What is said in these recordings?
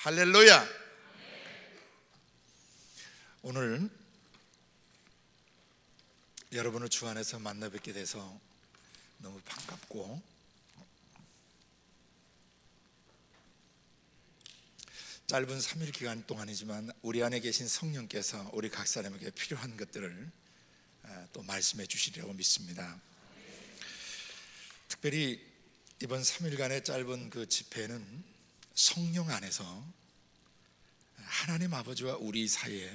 할렐루야. 오늘 여러분을 주 안에서 만나 뵙게 돼서 너무 반갑고, 짧은 3일 기간 동안이지만 우리 안에 계신 성령께서 우리 각 사람에게 필요한 것들을 또 말씀해 주시리라고 믿습니다. 특별히 이번 3일간의 짧은 그 집회는 성령 안에서 하나님 아버지와 우리 사이에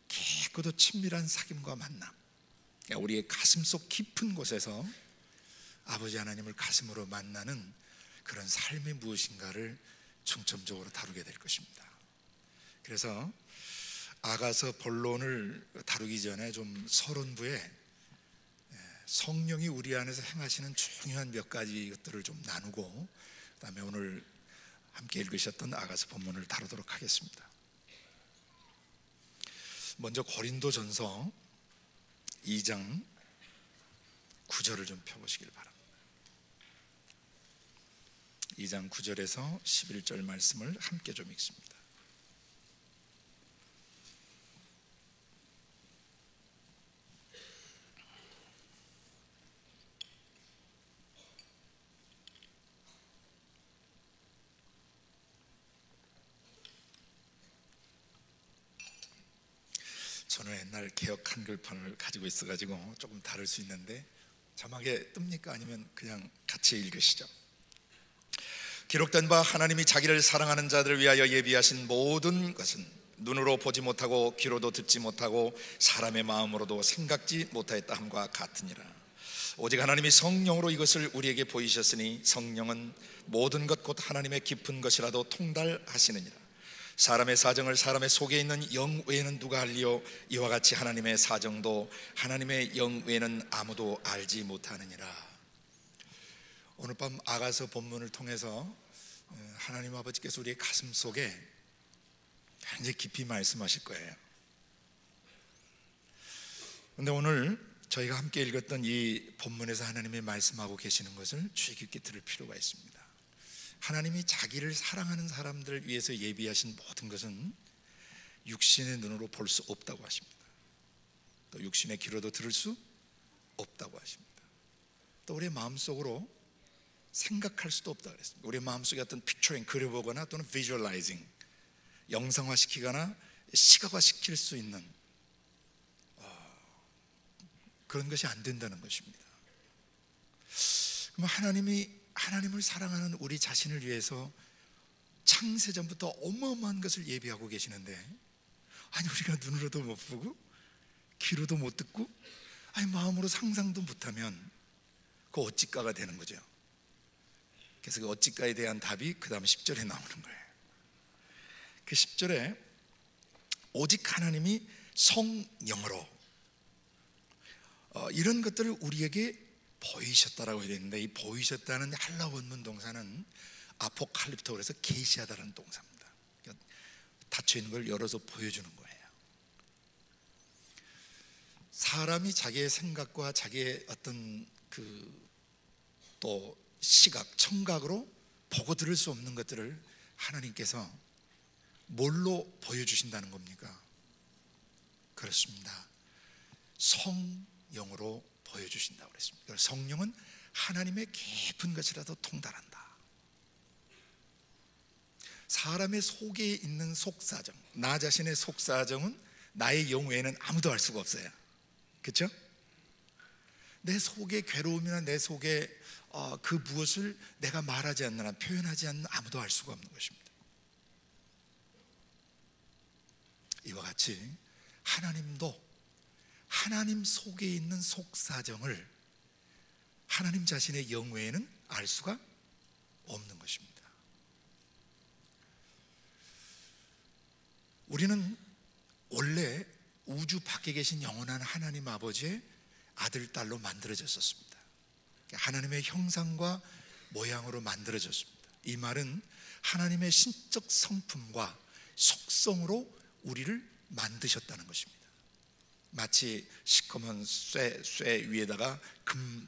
깊고도 친밀한 사귐과 만남, 우리의 가슴속 깊은 곳에서 아버지 하나님을 가슴으로 만나는 그런 삶이 무엇인가를 중점적으로 다루게 될 것입니다. 그래서 아가서 본론을 다루기 전에 좀 서론부에 성령이 우리 안에서 행하시는 중요한 몇 가지 것들을 좀 나누고, 그 다음에 오늘 함께 읽으셨던 아가서 본문을 다루도록 하겠습니다. 먼저 고린도전서 2장 9절을 좀 펴보시길 바랍니다. 2장 9절에서 11절 말씀을 함께 좀 읽습니다. 저는 옛날 개역 한글판을 가지고 있어가지고 조금 다를 수 있는데 자막에 뜹니까? 아니면 그냥 같이 읽으시죠. 기록된 바 하나님이 자기를 사랑하는 자들을 위하여 예비하신 모든 것은 눈으로 보지 못하고 귀로도 듣지 못하고 사람의 마음으로도 생각지 못하였다 함과 같으니라. 오직 하나님이 성령으로 이것을 우리에게 보이셨으니 성령은 모든 것 곧 하나님의 깊은 것이라도 통달하시느니라. 사람의 사정을 사람의 속에 있는 영 외에는 누가 알리요? 이와 같이 하나님의 사정도 하나님의 영 외에는 아무도 알지 못하느니라. 오늘 밤 아가서 본문을 통해서 하나님 아버지께서 우리의 가슴 속에 굉장히 깊이 말씀하실 거예요. 그런데 오늘 저희가 함께 읽었던 이 본문에서 하나님이 말씀하고 계시는 것을 주의 깊게 들을 필요가 있습니다. 하나님이 자기를 사랑하는 사람들을 위해서 예비하신 모든 것은 육신의 눈으로 볼 수 없다고 하십니다. 또 육신의 귀로도 들을 수 없다고 하십니다. 또 우리의 마음속으로 생각할 수도 없다고 그랬습니다. 우리의 마음속에 어떤 픽처링, 그려보거나 또는 비주얼라이징, 영상화시키거나 시각화시킬 수 있는 그런 것이 안 된다는 것입니다. 그럼 하나님을 사랑하는 우리 자신을 위해서 창세전부터 어마어마한 것을 예비하고 계시는데, 아니 우리가 눈으로도 못 보고 귀로도 못 듣고 아니 마음으로 상상도 못하면 그 어찌까가 되는 거죠. 그래서 그 어찌까에 대한 답이 그 다음 10절에 나오는 거예요. 그 10절에 오직 하나님이 성령으로 이런 것들을 우리에게 보이셨다라고 해야 되는데, 이 보이셨다는 헬라 원문 동사는 아포칼립토, 그래서 계시하다라는 동사입니다. 그러니까 닫혀있는 걸 열어서 보여주는 거예요. 사람이 자기의 생각과 자기의 어떤 또 시각, 청각으로 보고 들을 수 없는 것들을 하나님께서 뭘로 보여주신다는 겁니까? 그렇습니다. 성령으로 보여주신다고 그랬습니다. 성령은 하나님의 깊은 것이라도 통달한다. 사람의 속에 있는 속사정, 나 자신의 속사정은 나의 영 외에는 아무도 알 수가 없어요. 그렇죠? 내 속의 괴로움이나 내 속의 그 무엇을 내가 말하지 않는 한, 표현하지 않는 아무도 알 수가 없는 것입니다. 이와 같이 하나님도 하나님 속에 있는 속사정을 하나님 자신의 영 외에는 알 수가 없는 것입니다. 우리는 원래 우주 밖에 계신 영원한 하나님 아버지의 아들, 딸로 만들어졌었습니다. 하나님의 형상과 모양으로 만들어졌습니다. 이 말은 하나님의 신적 성품과 속성으로 우리를 만드셨다는 것입니다. 마치 시커먼 쇠 위에다가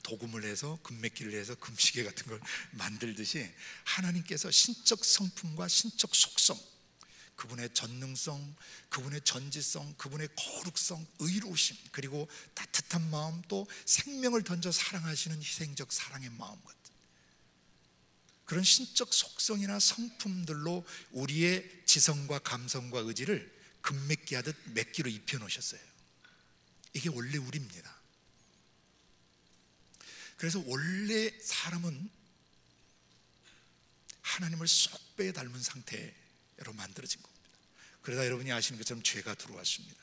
도금을 해서 금메기를 해서 금시계 같은 걸 만들듯이 하나님께서 신적 성품과 신적 속성, 그분의 전능성, 그분의 전지성, 그분의 거룩성, 의로우심, 그리고 따뜻한 마음, 또 생명을 던져 사랑하시는 희생적 사랑의 마음 같은 그런 신적 속성이나 성품들로 우리의 지성과 감성과 의지를 금맥기 하듯 맥기로 입혀 놓으셨어요. 이게 원래 우리입니다. 그래서 원래 사람은 하나님을 쏙 빼 닮은 상태로 만들어진 겁니다. 그러다 여러분이 아시는 것처럼 죄가 들어왔습니다.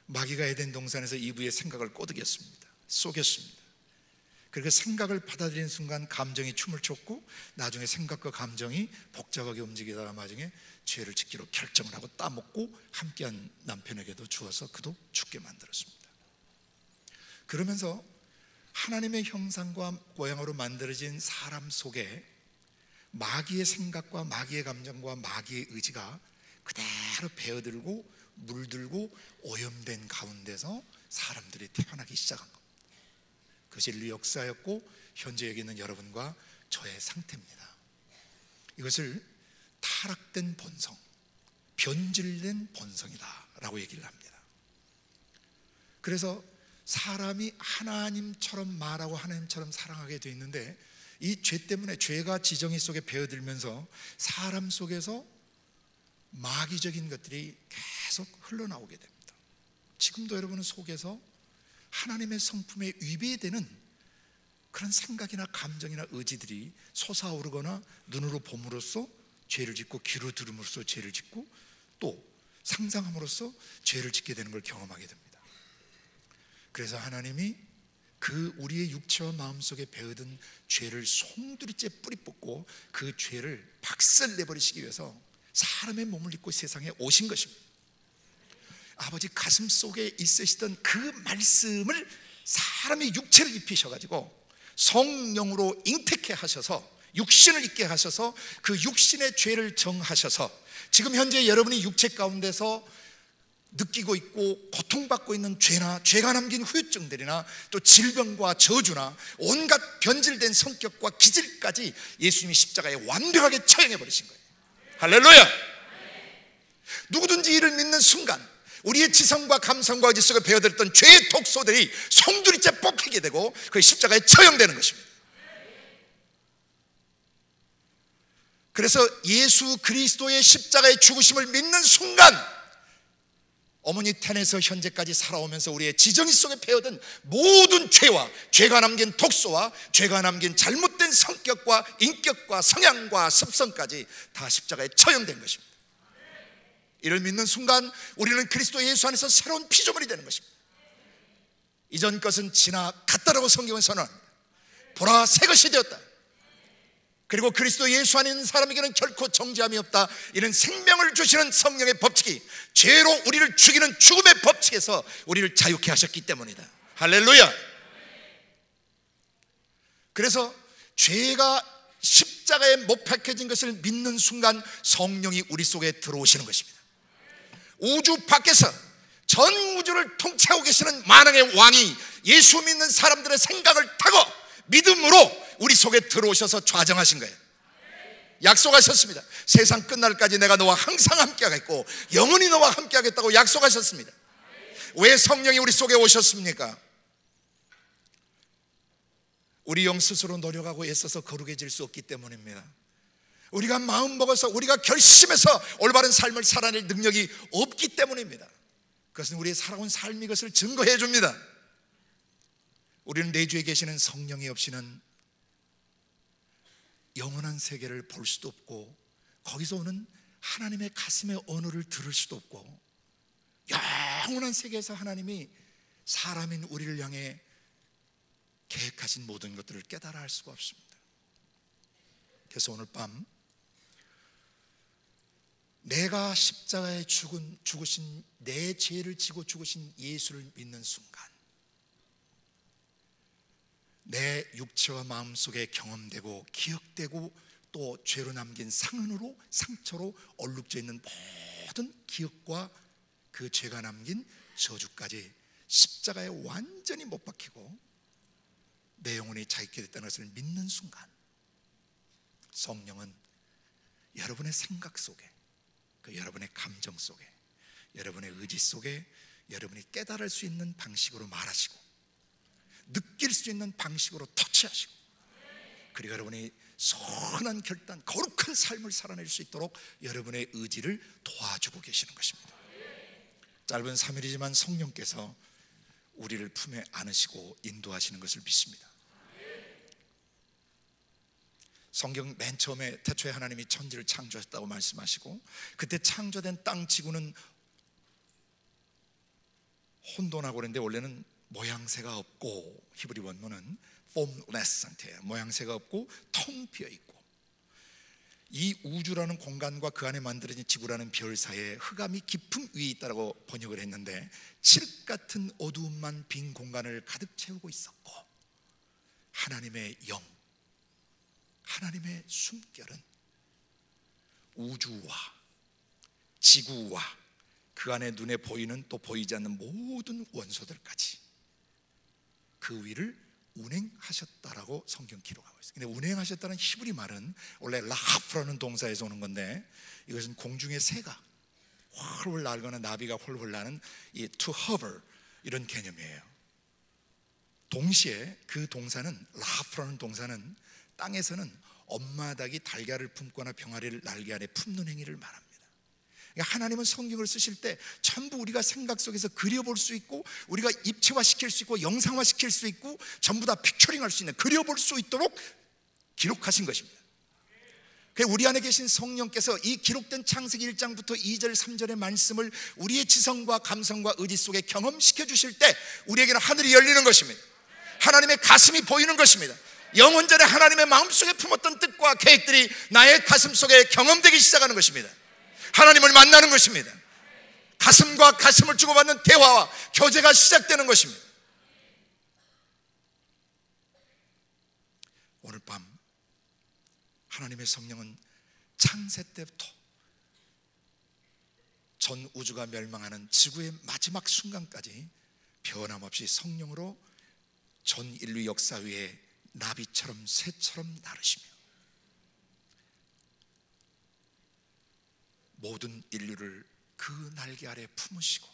마귀가 에덴 동산에서 이브의 생각을 꼬드겼습니다. 속였습니다. 그리고 생각을 받아들이는 순간 감정이 춤을 췄고, 나중에 생각과 감정이 복잡하게 움직이다가 나중에 죄를 짓기로 결정을 하고 따먹고 함께한 남편에게도 주어서 그도 죽게 만들었습니다. 그러면서 하나님의 형상과 모양으로 만들어진 사람 속에 마귀의 생각과 마귀의 감정과 마귀의 의지가 그대로 배어들고 물들고 오염된 가운데서 사람들이 태어나기 시작한 겁니다. 그것이 인류 역사였고 현재 여기 있는 여러분과 저의 상태입니다. 이것을 타락된 본성, 변질된 본성이다 라고 얘기를 합니다. 그래서 사람이 하나님처럼 말하고 하나님처럼 사랑하게 돼 있는데, 이 죄 때문에 죄가 지정의 속에 배어들면서 사람 속에서 마귀적인 것들이 계속 흘러나오게 됩니다. 지금도 여러분은 속에서 하나님의 성품에 위배되는 그런 생각이나 감정이나 의지들이 솟아오르거나 눈으로 봄으로써 죄를 짓고 귀로 들음으로써 죄를 짓고 또 상상함으로써 죄를 짓게 되는 걸 경험하게 됩니다. 그래서 하나님이 그 우리의 육체와 마음속에 배어든 죄를 송두리째 뿌리 뽑고 그 죄를 박살내버리시기 위해서 사람의 몸을 입고 세상에 오신 것입니다. 아버지 가슴 속에 있으시던 그 말씀을 사람의 육체를 입히셔가지고 성령으로 잉태케 하셔서 육신을 입게 하셔서 그 육신의 죄를 정하셔서 지금 현재 여러분이 육체 가운데서 느끼고 있고 고통받고 있는 죄나 죄가 남긴 후유증들이나 또 질병과 저주나 온갖 변질된 성격과 기질까지 예수님이 십자가에 완벽하게 처형해 버리신 거예요. 할렐루야! 누구든지 이를 믿는 순간 우리의 지성과 감성과 의지 속에 배어들었던 죄의 독소들이 송두리째 뽑히게 되고 그 십자가에 처형되는 것입니다. 그래서 예수 그리스도의 십자가의 죽으심을 믿는 순간 어머니 태에서 현재까지 살아오면서 우리의 지정의 속에 배어든 모든 죄와 죄가 남긴 독소와 죄가 남긴 잘못된 성격과 인격과 성향과 습성까지 다 십자가에 처형된 것입니다. 이를 믿는 순간 우리는 그리스도 예수 안에서 새로운 피조물이 되는 것입니다. 이전 것은 지나갔다라고 성경은 선언합니다. 보라, 새 것이 되었다. 그리고 그리스도 예수 안에 있는 사람에게는 결코 정죄함이 없다. 이는 생명을 주시는 성령의 법칙이 죄로 우리를 죽이는 죽음의 법칙에서 우리를 자유케 하셨기 때문이다. 할렐루야! 그래서 죄가 십자가에 못 박혀진 것을 믿는 순간 성령이 우리 속에 들어오시는 것입니다. 우주 밖에서 전 우주를 통치하고 계시는 만왕의 왕이 예수 믿는 사람들의 생각을 타고 믿음으로 우리 속에 들어오셔서 좌정하신 거예요. 약속하셨습니다. 세상 끝날까지 내가 너와 항상 함께하겠고 영원히 너와 함께하겠다고 약속하셨습니다. 왜 성령이 우리 속에 오셨습니까? 우리 영 스스로 노력하고 애써서 거룩해질 수 없기 때문입니다. 우리가 마음 먹어서 우리가 결심해서 올바른 삶을 살아낼 능력이 없기 때문입니다. 그것은 우리의 살아온 삶이 것을 증거해 줍니다. 우리는 내주에 계시는 성령이 없이는 영원한 세계를 볼 수도 없고 거기서 오는 하나님의 가슴의 언어를 들을 수도 없고 영원한 세계에서 하나님이 사람인 우리를 향해 계획하신 모든 것들을 깨달아 할 수가 없습니다. 그래서 오늘 밤 내가 십자가에 죽으신 내 죄를 지고 죽으신 예수를 믿는 순간 내 육체와 마음 속에 경험되고 기억되고 또 죄로 남긴 상처로 얼룩져 있는 모든 기억과 그 죄가 남긴 저주까지 십자가에 완전히 못 박히고 내 영혼이 자유케 됐다는 것을 믿는 순간 성령은 여러분의 생각 속에 그 여러분의 감정 속에, 여러분의 의지 속에 여러분이 깨달을 수 있는 방식으로 말하시고, 느낄 수 있는 방식으로 터치하시고, 그리고 여러분이 선한 결단, 거룩한 삶을 살아낼 수 있도록 여러분의 의지를 도와주고 계시는 것입니다. 짧은 3일이지만 성령께서 우리를 품에 안으시고 인도하시는 것을 믿습니다. 성경 맨 처음에 태초에 하나님이 천지를 창조하셨다고 말씀하시고, 그때 창조된 땅 지구는 혼돈하고 그랬는데 원래는 모양새가 없고, 히브리 원문은 formless 상태예요. 모양새가 없고 텅 비어 있고, 이 우주라는 공간과 그 안에 만들어진 지구라는 별 사이에 흑암이 깊음 위에 있다고 번역을 했는데, 칠흑 같은 어두움만 빈 공간을 가득 채우고 있었고, 하나님의 영, 하나님의 숨결은 우주와 지구와 그 안에 눈에 보이는 또 보이지 않는 모든 원소들까지 그 위를 운행하셨다라고 성경 기록하고 있어요. 근데 운행하셨다는 히브리 말은 원래 라하프라는 동사에서 오는 건데, 이것은 공중의 새가 훨훨 날거나 나비가 훨훨 나는 이 to hover 이런 개념이에요. 동시에 그 동사는, 라하프라는 동사는 땅에서는 엄마 닭이 달걀을 품거나 병아리를 날개 아래 품는 행위를 말합니다. 그러니까 하나님은 성경을 쓰실 때 전부 우리가 생각 속에서 그려볼 수 있고, 우리가 입체화시킬 수 있고, 영상화시킬 수 있고, 전부 다 픽처링할 수 있는, 그려볼 수 있도록 기록하신 것입니다. 우리 안에 계신 성령께서 이 기록된 창세기 1장부터 2절 3절의 말씀을 우리의 지성과 감성과 의지 속에 경험시켜 주실 때 우리에게는 하늘이 열리는 것입니다. 하나님의 가슴이 보이는 것입니다. 영원전에 하나님의 마음속에 품었던 뜻과 계획들이 나의 가슴 속에 경험되기 시작하는 것입니다. 하나님을 만나는 것입니다. 가슴과 가슴을 주고받는 대화와 교제가 시작되는 것입니다. 오늘 밤 하나님의 성령은 창세 때부터 전 우주가 멸망하는 지구의 마지막 순간까지 변함없이 성령으로 전 인류 역사 위에 나비처럼 새처럼 나르시며 모든 인류를 그 날개 아래 품으시고,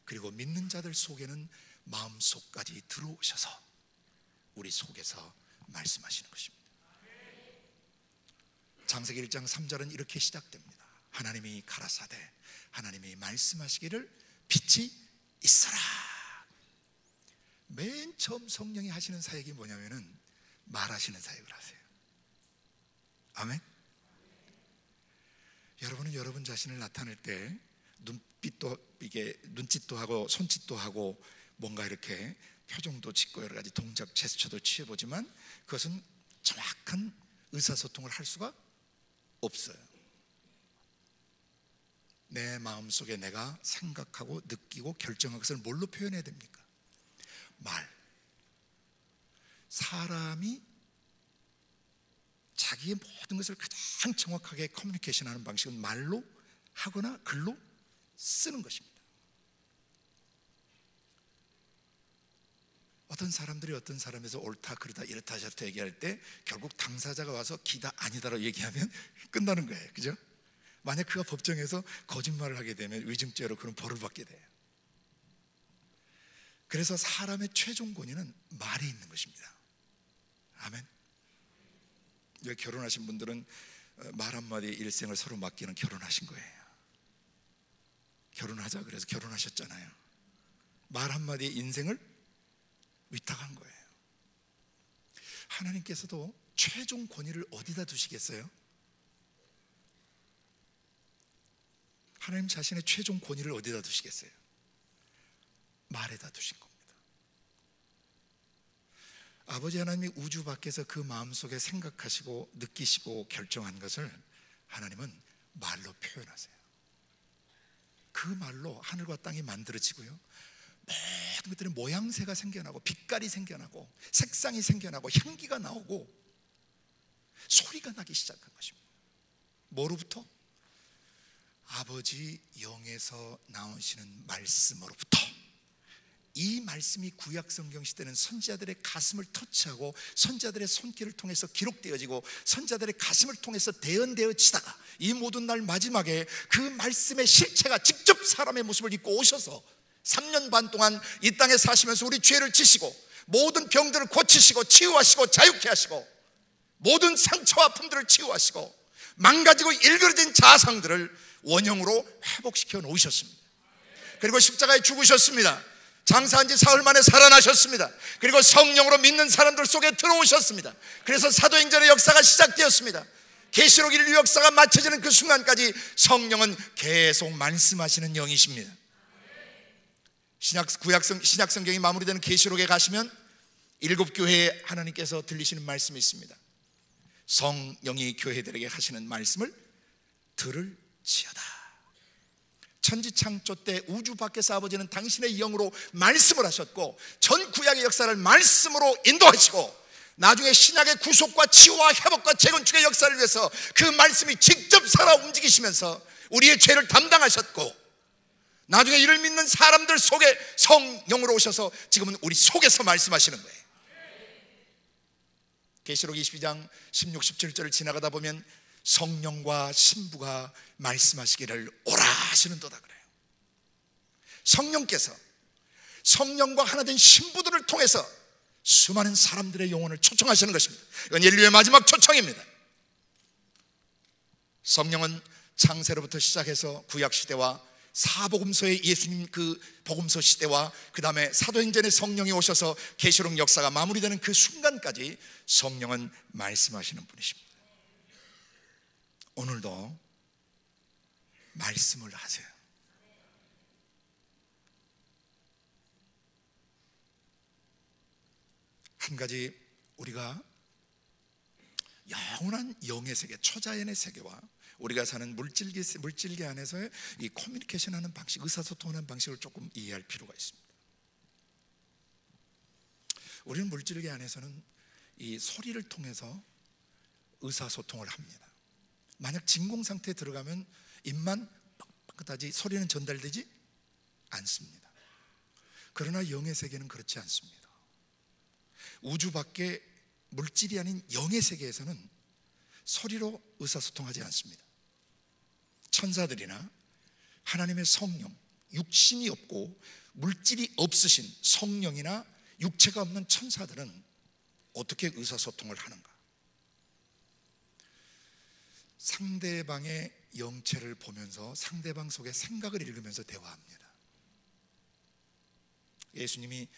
그리고 믿는 자들 속에는 마음속까지 들어오셔서 우리 속에서 말씀하시는 것입니다. 창세기 1장 3절은 이렇게 시작됩니다. 하나님이 가라사대, 하나님이 말씀하시기를 빛이 있어라. 맨 처음 성령이 하시는 사역이 뭐냐면은 말하시는 사역을 하세요. 아멘. 여러분은 여러분 자신을 나타낼 때 눈빛도, 이게 눈짓도 하고 손짓도 하고 뭔가 이렇게 표정도 짓고 여러 가지 동작 제스처도 취해보지만 그것은 정확한 의사소통을 할 수가 없어요. 내 마음속에 내가 생각하고 느끼고 결정한 것을 뭘로 표현해야 됩니까? 말. 사람이 자기의 모든 것을 가장 정확하게 커뮤니케이션하는 방식은 말로 하거나 글로 쓰는 것입니다. 어떤 사람들이 어떤 사람에서 옳다 그르다 이렇다 저렇다 얘기할 때 결국 당사자가 와서 기다 아니다라고 얘기하면 끝나는 거예요. 그죠? 만약 그가 법정에서 거짓말을 하게 되면 위증죄로 그런 벌을 받게 돼요. 그래서 사람의 최종 권위는 말에 있는 것입니다. 아멘. 여기 결혼하신 분들은 말 한마디 일생을 서로 맡기는 결혼하신 거예요. 결혼하자 그래서 결혼하셨잖아요. 말 한마디에 인생을 위탁한 거예요. 하나님께서도 최종 권위를 어디다 두시겠어요? 하나님 자신의 최종 권위를 어디다 두시겠어요? 말에다 두신 겁니다. 아버지 하나님이 우주 밖에서 그 마음속에 생각하시고 느끼시고 결정한 것을 하나님은 말로 표현하세요. 그 말로 하늘과 땅이 만들어지고요, 모든 것들이 모양새가 생겨나고 빛깔이 생겨나고 색상이 생겨나고 향기가 나오고 소리가 나기 시작한 것입니다. 뭐로부터? 아버지 영에서 나오시는 말씀으로부터 이 말씀이 구약 성경 시대는 선지자들의 가슴을 터치하고 선지자들의 손길을 통해서 기록되어지고 선지자들의 가슴을 통해서 대언되어지다가 이 모든 날 마지막에 그 말씀의 실체가 직접 사람의 모습을 입고 오셔서 3년 반 동안 이 땅에 사시면서 우리 죄를 지시고 모든 병들을 고치시고 치유하시고 자유케 하시고 모든 상처와 아픔들을 치유하시고 망가지고 일그러진 자아상들을 원형으로 회복시켜 놓으셨습니다. 그리고 십자가에 죽으셨습니다. 장사한 지 사흘 만에 살아나셨습니다. 그리고 성령으로 믿는 사람들 속에 들어오셨습니다. 그래서 사도행전의 역사가 시작되었습니다. 계시록 1류 역사가 마쳐지는 그 순간까지 성령은 계속 말씀하시는 영이십니다. 신약 성경이 마무리되는 계시록에 가시면 7 교회에 하나님께서 들리시는 말씀이 있습니다. 성령이 교회들에게 하시는 말씀을 들을지어다. 천지창조 때 우주 밖에서 아버지는 당신의 영으로 말씀을 하셨고 전 구약의 역사를 말씀으로 인도하시고 나중에 신약의 구속과 치유와 회복과 재건축의 역사를 위해서 그 말씀이 직접 살아 움직이시면서 우리의 죄를 담당하셨고 나중에 이를 믿는 사람들 속에 성령으로 오셔서 지금은 우리 속에서 말씀하시는 거예요. 계시록 22장 16, 17절을 지나가다 보면 성령과 신부가 말씀하시기를 오라 하시는도다 그래요. 성령께서 성령과 하나 된 신부들을 통해서 수많은 사람들의 영혼을 초청하시는 것입니다. 이건 인류의 마지막 초청입니다. 성령은 창세로부터 시작해서 구약시대와 사복음서의 예수님 그 복음서 시대와 그 다음에 사도행전의 성령이 오셔서 계시록 역사가 마무리되는 그 순간까지 성령은 말씀하시는 분이십니다. 오늘도 말씀을 하세요. 한 가지 우리가 영원한 영의 세계, 초자연의 세계와 우리가 사는 물질계 안에서의 이 커뮤니케이션하는 방식, 의사소통하는 방식을 조금 이해할 필요가 있습니다. 우리는 물질계 안에서는 이 소리를 통해서 의사소통을 합니다. 만약 진공 상태에 들어가면 입만 빡빡하지 소리는 전달되지 않습니다. 그러나 영의 세계는 그렇지 않습니다. 우주 밖에 물질이 아닌 영의 세계에서는 소리로 의사소통하지 않습니다. 천사들이나 하나님의 성령, 육신이 없고 물질이 없으신 성령이나 육체가 없는 천사들은 어떻게 의사소통을 하는가? 상대방의 영체를 보면서 상대방 속의 생각을 읽으면서 대화합니다. 예수님이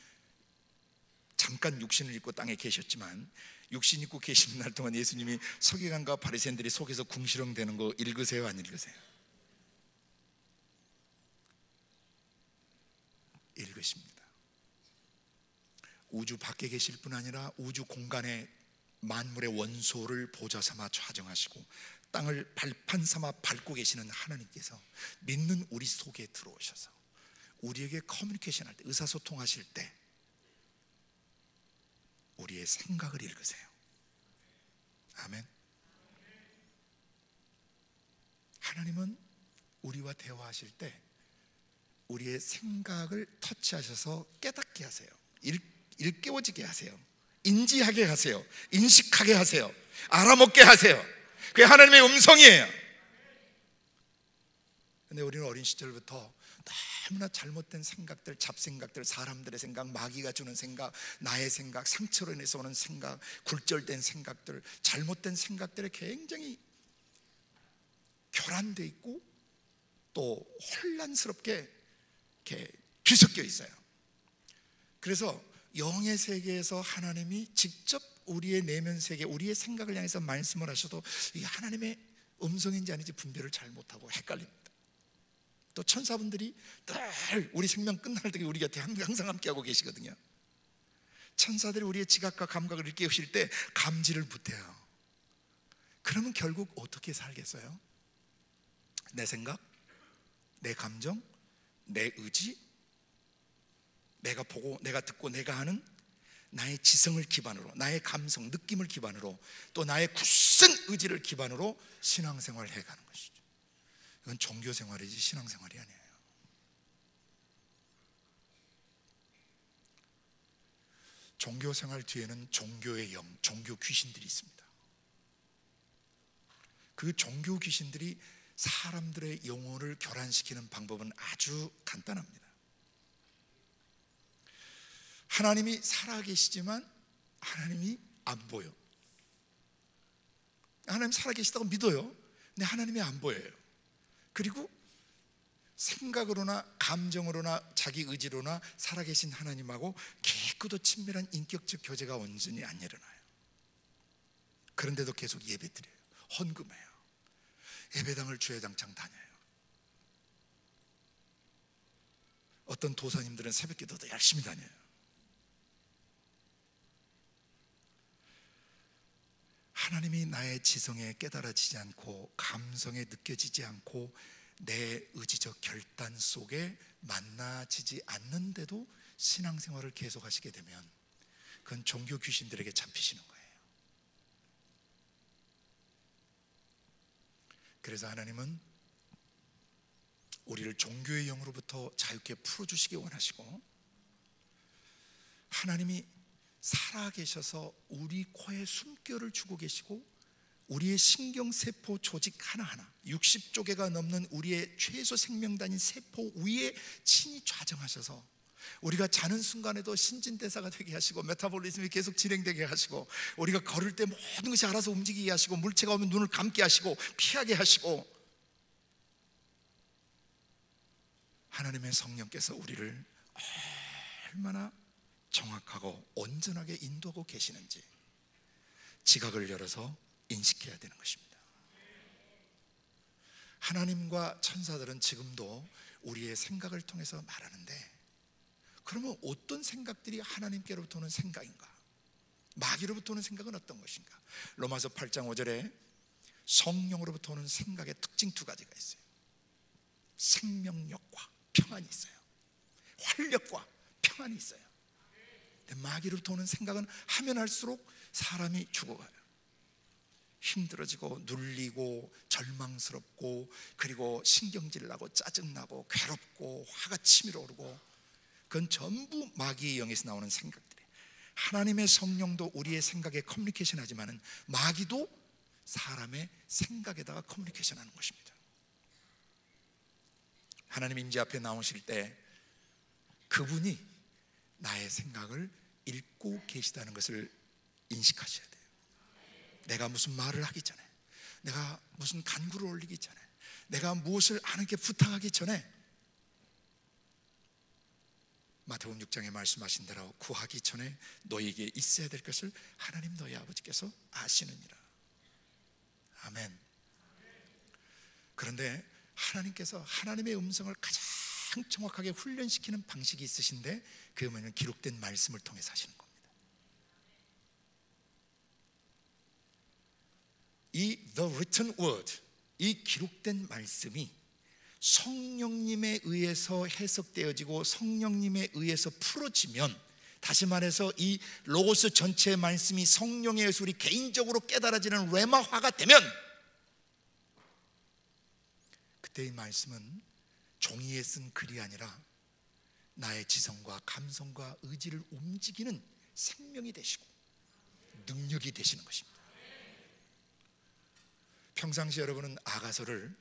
잠깐 육신을 입고 땅에 계셨지만 육신 입고 계시는 날 동안 예수님이 서기관과 바리새인들이 속에서 궁시렁대는 거 읽으세요, 안 읽으세요? 읽으십니다. 우주 밖에 계실 뿐 아니라 우주 공간에 만물의 원소를 보좌 삼아 좌정하시고 땅을 발판 삼아 밟고 계시는 하나님께서 믿는 우리 속에 들어오셔서 우리에게 커뮤니케이션 할 때, 의사소통하실 때 우리의 생각을 읽으세요. 아멘. 하나님은 우리와 대화하실 때 우리의 생각을 터치하셔서 깨닫게 하세요. 일깨워지게 하세요. 인지하게 하세요. 인식하게 하세요. 알아먹게 하세요. 그게 하나님의 음성이에요. 근데 우리는 어린 시절부터 너무나 잘못된 생각들, 잡생각들, 사람들의 생각, 마귀가 주는 생각, 나의 생각, 상처로 인해서 오는 생각, 굴절된 생각들, 잘못된 생각들에 굉장히 교란돼 있고 또 혼란스럽게 이렇게 뒤섞여 있어요. 그래서 영의 세계에서 하나님이 직접 우리의 내면 세계, 우리의 생각을 향해서 말씀을 하셔도 이게 하나님의 음성인지 아닌지 분별을 잘 못하고 헷갈립니다. 또 천사분들이 늘 우리 생명 끝날 때 우리 곁에 항상 함께하고 계시거든요. 천사들이 우리의 지각과 감각을 일깨우실 때 감지를 못해요. 그러면 결국 어떻게 살겠어요? 내 생각, 내 감정, 내 의지, 내가 보고 내가 듣고 내가 하는 나의 지성을 기반으로, 나의 감성, 느낌을 기반으로, 또 나의 굳은 의지를 기반으로 신앙생활을 해가는 것이죠. 이건 종교생활이지 신앙생활이 아니에요. 종교 생활 뒤에는 종교의 영, 종교 귀신들이 있습니다. 그 종교 귀신들이 사람들의 영혼을 교란시키는 방법은 아주 간단합니다. 하나님이 살아계시지만 하나님이 안 보여. 하나님 살아계시다고 믿어요. 근데 하나님이 안 보여요. 그리고 생각으로나 감정으로나 자기 의지로나 살아계신 하나님하고 깊고도 친밀한 인격적 교제가 온전히 안 일어나요. 그런데도 계속 예배드려요. 헌금해요. 예배당을 주야장창 다녀요. 어떤 도사님들은 새벽기도도 열심히 다녀요. 하나님이 나의 지성에 깨달아지지 않고 감성에 느껴지지 않고 내 의지적 결단 속에 만나지지 않는데도 신앙생활을 계속하시게 되면 그건 종교 귀신들에게 잡히시는 거예요. 그래서 하나님은 우리를 종교의 영으로부터 자유케 풀어주시기 원하시고, 하나님이 살아계셔서 우리 코에 숨결을 주고 계시고 우리의 신경세포 조직 하나하나 60조개가 넘는 우리의 최소 생명단인 세포 위에 친히 좌정하셔서 우리가 자는 순간에도 신진대사가 되게 하시고 메타볼리즘이 계속 진행되게 하시고 우리가 걸을 때 모든 것이 알아서 움직이게 하시고 물체가 오면 눈을 감게 하시고 피하게 하시고, 하나님의 성령께서 우리를 얼마나 정확하고 온전하게 인도하고 계시는지 지각을 열어서 인식해야 되는 것입니다. 하나님과 천사들은 지금도 우리의 생각을 통해서 말하는데, 그러면 어떤 생각들이 하나님께로부터 오는 생각인가? 마귀로부터 오는 생각은 어떤 것인가? 로마서 8장 5절에 성령으로부터 오는 생각의 특징 두 가지가 있어요. 생명력과 평안이 있어요. 활력과 평안이 있어요. 근데 마귀로부터 오는 생각은 하면 할수록 사람이 죽어가요. 힘들어지고 눌리고 절망스럽고 그리고 신경질 나고 짜증나고 괴롭고 화가 치밀어 오르고, 그건 전부 마귀의 영에서 나오는 생각들이에요. 하나님의 성령도 우리의 생각에 커뮤니케이션 하지만은 마귀도 사람의 생각에다가 커뮤니케이션 하는 것입니다. 하나님 임재 앞에 나오실 때 그분이 나의 생각을 읽고 계시다는 것을 인식하셔야 돼요. 내가 무슨 말을 하기 전에, 내가 무슨 간구를 올리기 전에, 내가 무엇을 하나님께 부탁하기 전에 마태복음 6장에 말씀하신 대로 구하기 전에 너희에게 있어야 될 것을 하나님 너희 아버지께서 아시느니라. 아멘. 그런데 하나님께서 하나님의 음성을 가장 정확하게 훈련시키는 방식이 있으신데, 그게 뭐냐면 기록된 말씀을 통해서 하시는 겁니다. 이 The Written Word, 이 기록된 말씀이 성령님에 의해서 해석되어지고 성령님에 의해서 풀어지면, 다시 말해서 이 로고스 전체의 말씀이 성령에 의해서 우리 개인적으로 깨달아지는 레마화가 되면, 그때 이 말씀은 종이에 쓴 글이 아니라 나의 지성과 감성과 의지를 움직이는 생명이 되시고 능력이 되시는 것입니다. 평상시 여러분은 아가서를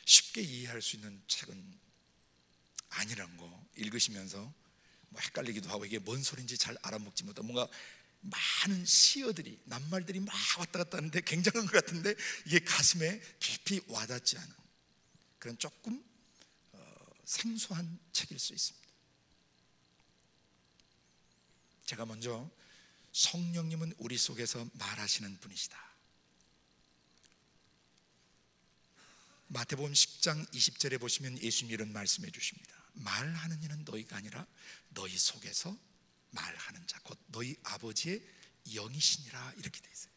쉽게 이해할 수 있는 책은 아니란 거 읽으시면서 뭐 헷갈리기도 하고 이게 뭔 소리인지 잘 알아먹지 못하고 뭔가 많은 시어들이 낱말들이 막 왔다 갔다 하는데 굉장한 것 같은데 이게 가슴에 깊이 와닿지 않은 그런 조금 생소한 책일 수 있습니다. 제가 먼저 성령님은 우리 속에서 말하시는 분이시다. 마태복음 10장 20절에 보시면 예수님이 이런 말씀해 주십니다. 말하는 이는 너희가 아니라 너희 속에서 말하는 자 곧 너희 아버지의 영이시니라, 이렇게 돼 있어요.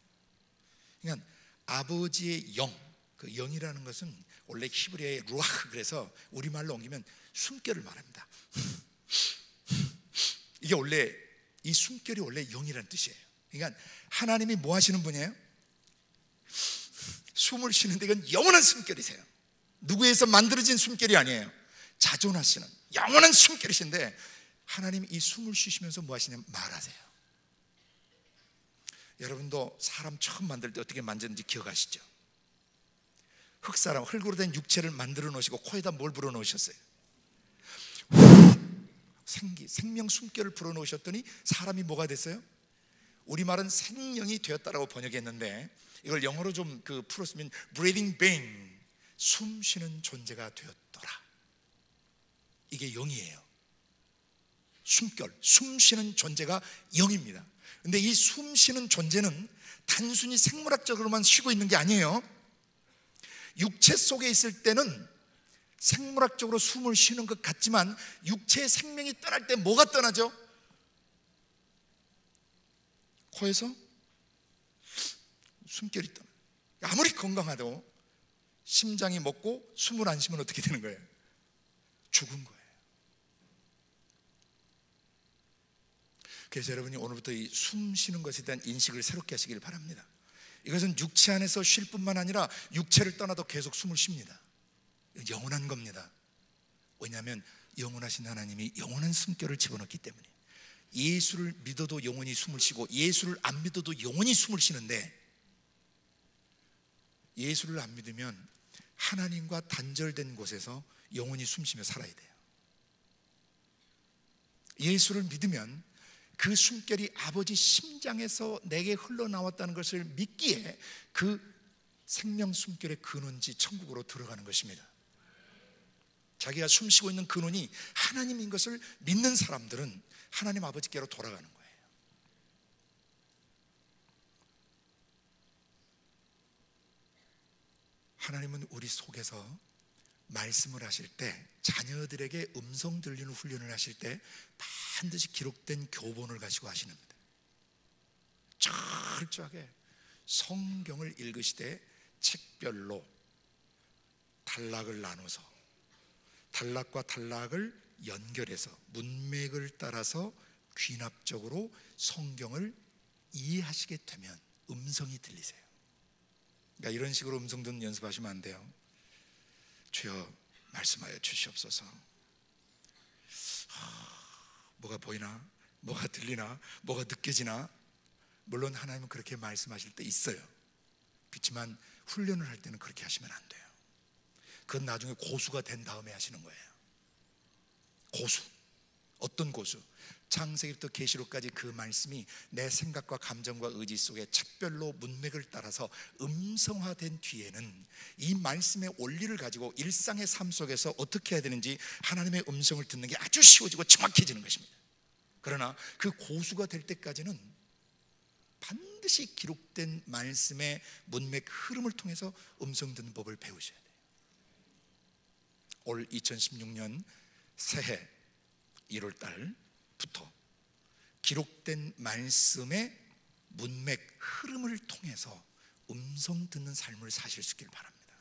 그러니까 아버지의 영, 그 영이라는 것은 원래 히브리어의 루아흐, 그래서 우리말로 옮기면 숨결을 말합니다. 이게 원래 이 숨결이 원래 영이라는 뜻이에요. 그러니까 하나님이 뭐 하시는 분이에요? 숨을 쉬는데 이건 영원한 숨결이세요. 누구에서 만들어진 숨결이 아니에요. 자존하시는 영원한 숨결이신데, 하나님 이 숨을 쉬시면서 뭐 하시냐면 말하세요. 여러분도 사람 처음 만들 때 어떻게 만졌는지 기억하시죠? 흙사람, 흙으로 된 육체를 만들어 놓으시고 코에다 뭘 불어 놓으셨어요? 생명 숨결을 불어 놓으셨더니 사람이 뭐가 됐어요? 우리말은 생명이 되었다라고 번역했는데 이걸 영어로 좀 풀었으면 breathing being, 숨 쉬는 존재가 되었더라. 이게 영이에요. 숨결, 숨 쉬는 존재가 영입니다. 근데 이 숨 쉬는 존재는 단순히 생물학적으로만 쉬고 있는 게 아니에요. 육체 속에 있을 때는 생물학적으로 숨을 쉬는 것 같지만 육체의 생명이 떠날 때 뭐가 떠나죠? 코에서 숨결이 떠나. 아무리 건강하도 심장이 먹고 숨을 안 쉬면 어떻게 되는 거예요? 죽은 거예요. 그래서 여러분이 오늘부터 이 숨 쉬는 것에 대한 인식을 새롭게 하시길 바랍니다. 이것은 육체 안에서 쉴 뿐만 아니라 육체를 떠나도 계속 숨을 쉽니다. 영원한 겁니다. 왜냐하면 영원하신 하나님이 영원한 숨결을 집어넣기 때문에. 예수를 믿어도 영원히 숨을 쉬고 예수를 안 믿어도 영원히 숨을 쉬는데, 예수를 안 믿으면 하나님과 단절된 곳에서 영원히 숨쉬며 살아야 돼요. 예수를 믿으면 그 숨결이 아버지 심장에서 내게 흘러나왔다는 것을 믿기에 그 생명 숨결의 근원지 천국으로 들어가는 것입니다. 자기가 숨쉬고 있는 근원이 하나님인 것을 믿는 사람들은 하나님 아버지께로 돌아가는 거예요. 하나님은 우리 속에서 말씀을 하실 때, 자녀들에게 음성 들리는 훈련을 하실 때 반드시 기록된 교본을 가지고 하시는데, 철저하게 성경을 읽으시되 책별로 단락을 나눠서 단락과 단락을 연결해서 문맥을 따라서 귀납적으로 성경을 이해하시게 되면 음성이 들리세요. 그러니까 이런 식으로 음성 듣는 연습하시면 안 돼요. 주여 말씀하여 주시옵소서. 뭐가 보이나? 뭐가 들리나? 뭐가 느껴지나? 물론 하나님은 그렇게 말씀하실 때 있어요. 그렇지만 훈련을 할 때는 그렇게 하시면 안 돼요. 그건 나중에 고수가 된 다음에 하시는 거예요. 고수. 어떤 고수? 창세기부터 계시록까지 그 말씀이 내 생각과 감정과 의지 속에 책별로 문맥을 따라서 음성화된 뒤에는 이 말씀의 원리를 가지고 일상의 삶 속에서 어떻게 해야 되는지 하나님의 음성을 듣는 게 아주 쉬워지고 정확해지는 것입니다. 그러나 그 고수가 될 때까지는 반드시 기록된 말씀의 문맥 흐름을 통해서 음성 듣는 법을 배우셔야 돼요. 올 2016년 새해 1월 달부터 기록된 말씀의 문맥 흐름을 통해서 음성 듣는 삶을 사실 수 있길 바랍니다.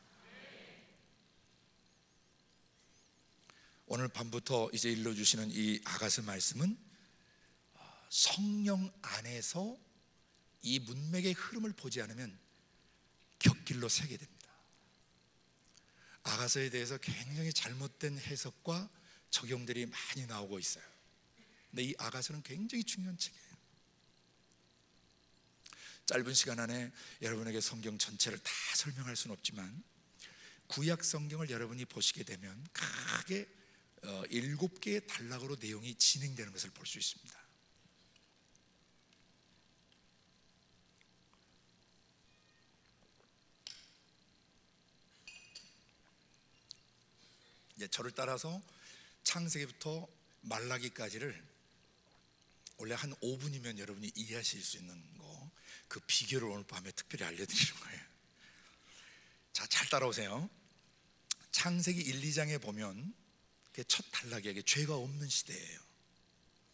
오늘 밤부터 이제 일러주시는 이 아가서 말씀은 성령 안에서 이 문맥의 흐름을 보지 않으면 곁길로 새게 됩니다. 아가서에 대해서 굉장히 잘못된 해석과 적용들이 많이 나오고 있어요. 근데 이 아가서는 굉장히 중요한 책이에요. 짧은 시간 안에 여러분에게 성경 전체를 다 설명할 수는 없지만 구약 성경을 여러분이 보시게 되면 크게 7개의 단락으로 내용이 진행되는 것을 볼 수 있습니다. 이제 저를 따라서 창세기부터 말라기까지를 원래 한 5분이면 여러분이 이해하실 수 있는 거, 그 비결을 오늘 밤에 특별히 알려드리는 거예요. 자, 잘 따라오세요. 창세기 1, 2장에 보면 첫 단락이 죄가 없는 시대예요.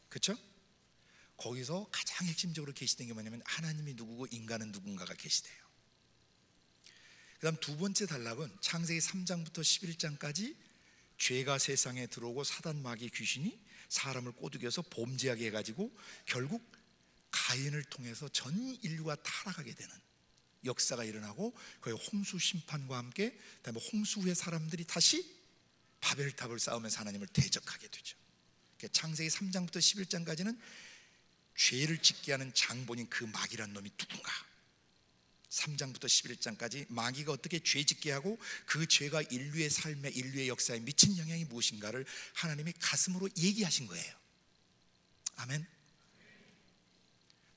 그렇죠? 거기서 가장 핵심적으로 계시된 게 뭐냐면 하나님이 누구고 인간은 누군가가 계시대요. 그 다음 두 번째 단락은 창세기 3장부터 11장까지 죄가 세상에 들어오고 사단 마귀 귀신이 사람을 꼬드겨서 범죄하게 해가지고 결국 가인을 통해서 전 인류가 타락하게 되는 역사가 일어나고, 거기 홍수 심판과 함께 그다음에 홍수 후에 사람들이 다시 바벨탑을 쌓으면서 하나님을 대적하게 되죠. 창세기 3장부터 11장까지는 죄를 짓게 하는 장본인 그 마귀란 놈이 누군가, 3장부터 11장까지 마귀가 어떻게 죄 짓게 하고 그 죄가 인류의 삶에, 인류의 역사에 미친 영향이 무엇인가를 하나님이 가슴으로 얘기하신 거예요. 아멘.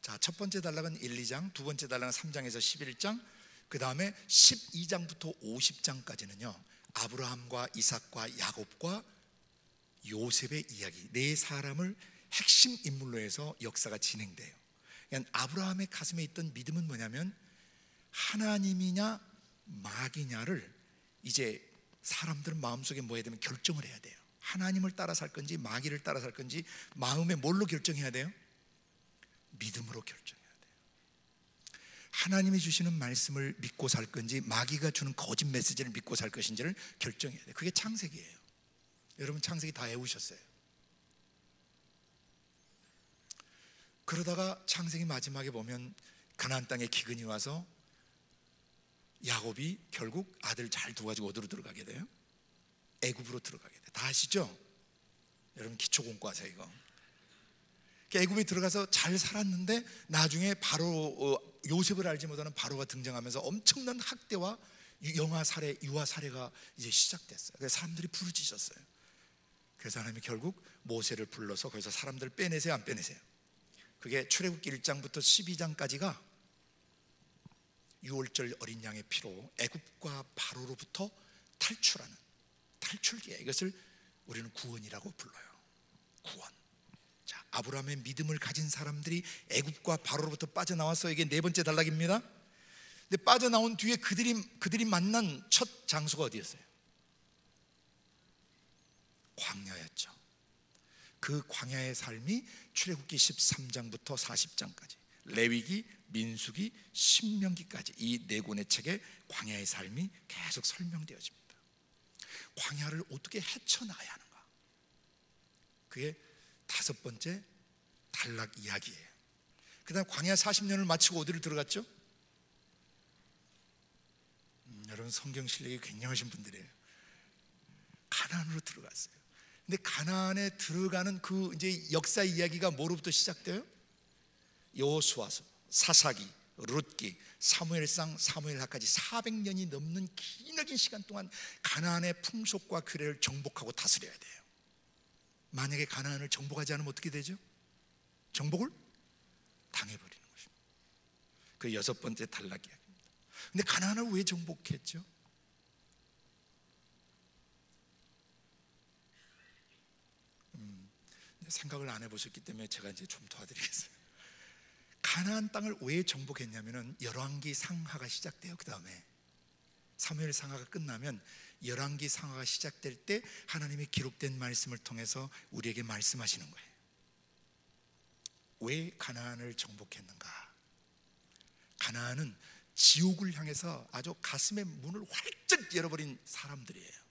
자, 첫 번째 단락은 1, 2장, 두 번째 단락은 3장에서 11장, 그 다음에 12장부터 50장까지는요 아브라함과 이삭과 야곱과 요셉의 이야기, 네 사람을 핵심 인물로 해서 역사가 진행돼요. 그러니까 아브라함의 가슴에 있던 믿음은 뭐냐면 하나님이냐 마귀냐를 이제 사람들은 마음속에 뭐 해야 되면 결정을 해야 돼요. 하나님을 따라 살 건지 마귀를 따라 살 건지 마음에 뭘로 결정해야 돼요? 믿음으로 결정해야 돼요. 하나님이 주시는 말씀을 믿고 살 건지 마귀가 주는 거짓 메시지를 믿고 살 것인지를 결정해야 돼요. 그게 창세기예요. 여러분 창세기 다 외우셨어요. 그러다가 창세기 마지막에 보면 가나안 땅에 기근이 와서 야곱이 결국 아들 잘 두어가지고 어디로 들어가게 돼요? 애굽으로 들어가게 돼요. 다 아시죠? 여러분 기초 공부하세요 이거. 애굽에 들어가서 잘 살았는데 나중에 바로 요셉을 알지 못하는 바로가 등장하면서 엄청난 학대와 영아 살해, 유아 살해가 이제 시작됐어요. 그래서 사람들이 부르짖었어요. 그래서 하나님이 결국 모세를 불러서 거기서 사람들 빼내세요, 안 빼내세요? 그게 출애굽기 1장부터 12장까지가 유월절 어린 양의 피로 애굽과 바로로부터 탈출하는 탈출기예요. 이것을 우리는 구원이라고 불러요. 구원. 자, 아브라함의 믿음을 가진 사람들이 애굽과 바로로부터 빠져나와서 이게 네 번째 단락입니다. 근데 빠져나온 뒤에 그들이 만난 첫 장소가 어디였어요? 광야였죠. 그 광야의 삶이 출애굽기 13장부터 40장까지, 레위기, 민수기, 신명기까지 이 네 권의 책에 광야의 삶이 계속 설명되어집니다. 광야를 어떻게 헤쳐나가야 하는가, 그게 다섯 번째 단락 이야기예요. 그 다음 광야 40년을 마치고 어디를 들어갔죠? 여러분 성경 실력이 굉장하신 분들이에요. 가나안으로 들어갔어요. 근데 가나안에 들어가는 그 이제 역사 이야기가 뭐로부터 시작돼요? 여호수아서, 사사기, 룻기, 사무엘상, 사무엘하까지 400년이 넘는 기나긴 시간 동안 가나안의 풍속과 규례를 정복하고 다스려야 돼요. 만약에 가나안을 정복하지 않으면 어떻게 되죠? 정복을 당해버리는 것입니다. 그 여섯 번째 단락 이야기입니다. 근데 가나안을 왜 정복했죠? 생각을 안 해보셨기 때문에 제가 이제 좀 도와드리겠어요. 가나안 땅을 왜 정복했냐면은 열왕기 상하가 시작돼요. 그 다음에 사무엘 상하가 끝나면 열왕기 상하가 시작될 때 하나님이 기록된 말씀을 통해서 우리에게 말씀하시는 거예요. 왜 가나안을 정복했는가? 가나안은 지옥을 향해서 아주 가슴의 문을 활짝 열어버린 사람들이에요.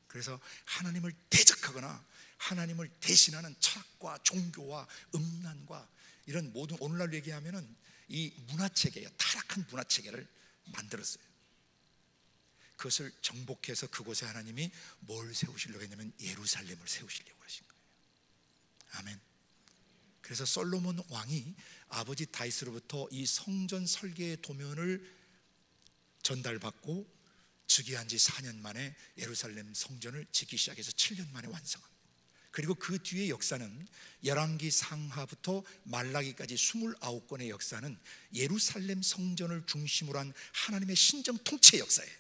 그래서 하나님을 대적하거나 하나님을 대신하는 철학과 종교와 음란과 이런 모든, 오늘날 얘기하면은 이 문화체계예요. 타락한 문화체계를 만들었어요. 그것을 정복해서 그곳에 하나님이 뭘 세우시려고 했냐면 예루살렘을 세우시려고 하신 거예요. 아멘. 그래서 솔로몬 왕이 아버지 다윗으로부터 이 성전 설계의 도면을 전달받고 즉위한 지 4년 만에 예루살렘 성전을 짓기 시작해서 7년 만에 완성합니다. 그리고 그 뒤의 역사는 열왕기 상하부터 말라기까지 29권의 역사는 예루살렘 성전을 중심으로 한 하나님의 신정 통치 역사예요.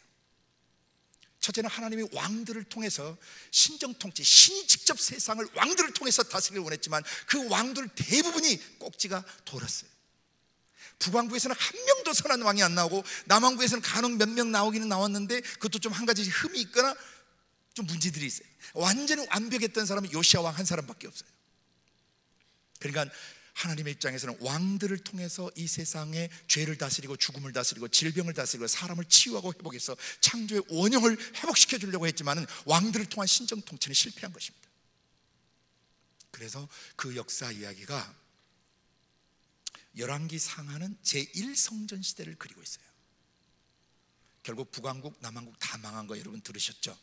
첫째는 하나님이 왕들을 통해서 신정 통치, 신이 직접 세상을 왕들을 통해서 다스리길 원했지만 그 왕들 대부분이 꼭지가 돌았어요. 북왕국에서는 한 명도 선한 왕이 안 나오고 남왕국에서는 간혹 몇 명 나오기는 나왔는데 그것도 좀 한 가지 흠이 있거나 좀 문제들이 있어요. 완전히 완벽했던 사람은 요시야 왕 한 사람밖에 없어요. 그러니까 하나님의 입장에서는 왕들을 통해서 이 세상의 죄를 다스리고 죽음을 다스리고 질병을 다스리고 사람을 치유하고 회복해서 창조의 원형을 회복시켜 주려고 했지만 왕들을 통한 신정 통치는 실패한 것입니다. 그래서 그 역사 이야기가 열왕기 상하는 제1성전 시대를 그리고 있어요. 결국 북왕국 남왕국 다 망한 거 여러분 들으셨죠?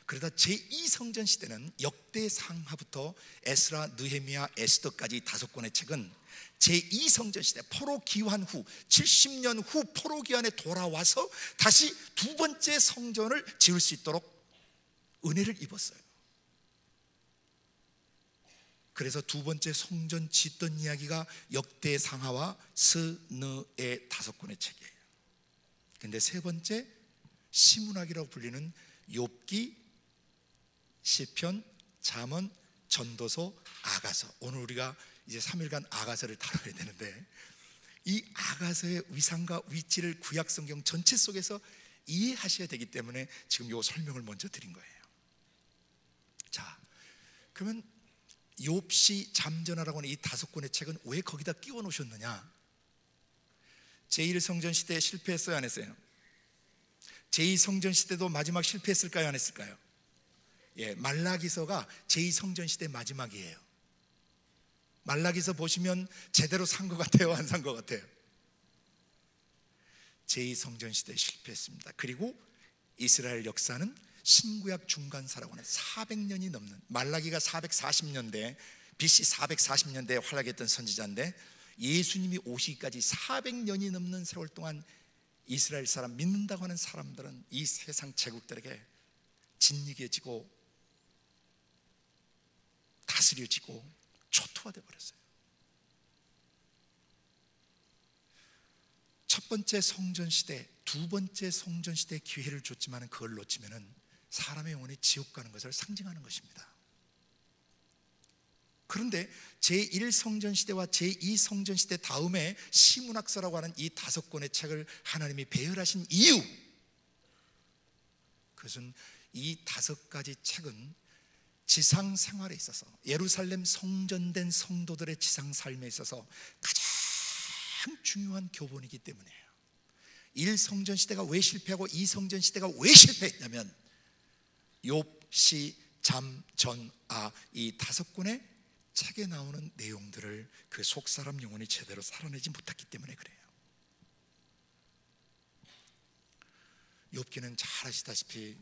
그러다 제2성전 시대는 역대상하부터 에스라, 느헤미야, 에스더까지 5권의 책은 제2성전 시대 포로 기환 후 70년 후 포로 기환에 돌아와서 다시 두 번째 성전을 지을 수 있도록 은혜를 입었어요. 그래서 두 번째 성전 짓던 이야기가 역대상하와 스느의 5권의 책이에요. 근데 세 번째 시문학이라고 불리는 욥기, 시편, 잠언, 전도서, 아가서. 오늘 우리가 이제 3일간 아가서를 다뤄야 되는데 이 아가서의 위상과 위치를 구약 성경 전체 속에서 이해하셔야 되기 때문에 지금 이 설명을 먼저 드린 거예요. 자, 그러면 욥시, 잠전하라고 하는 이 5권의 책은 왜 거기다 끼워 놓으셨느냐? 제1성전 시대에 실패했어요, 안 했어요? 제2성전 시대도 마지막 실패했을까요, 안 했을까요? 예, 말라기서가 제2성전 시대 마지막이에요. 말라기서 보시면 제대로 산 것 같아요, 안 산 것 같아요? 제2성전 시대에 실패했습니다. 그리고 이스라엘 역사는 신구약 중간사라고 하는 400년이 넘는, 말라기가 440년대 BC 440년대에 활약했던 선지자인데 예수님이 오시기까지 400년이 넘는 세월 동안 이스라엘 사람, 믿는다고 하는 사람들은 이 세상 제국들에게 짓이게 지고 다스려지고 초토화되어 버렸어요. 첫 번째 성전 시대, 두 번째 성전 시대에 기회를 줬지만 그걸 놓치면 사람의 영혼이 지옥 가는 것을 상징하는 것입니다. 그런데 제1성전 시대와 제2성전 시대 다음에 시문학서라고 하는 이 5권의 책을 하나님이 배열하신 이유, 그것은 이 5가지 책은 지상 생활에 있어서, 예루살렘 성전된 성도들의 지상 삶에 있어서 가장 중요한 교본이기 때문이에요. 1성전 시대가 왜 실패하고 2성전 시대가 왜 실패했냐면 욥, 시, 잠, 전, 아, 이 5권의 책에 나오는 내용들을 그 속사람 영혼이 제대로 살아내지 못했기 때문에 그래요. 욥기는 잘 아시다시피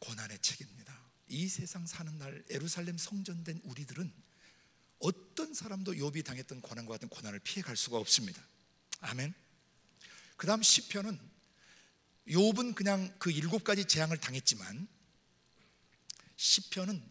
고난의 책입니다. 이 세상 사는 날 예루살렘 성전된 우리들은 어떤 사람도 욥이 당했던 고난과 같은 고난을 피해갈 수가 없습니다. 아멘. 그 다음 시편은, 욥은 그냥 그 7가지 재앙을 당했지만 시편은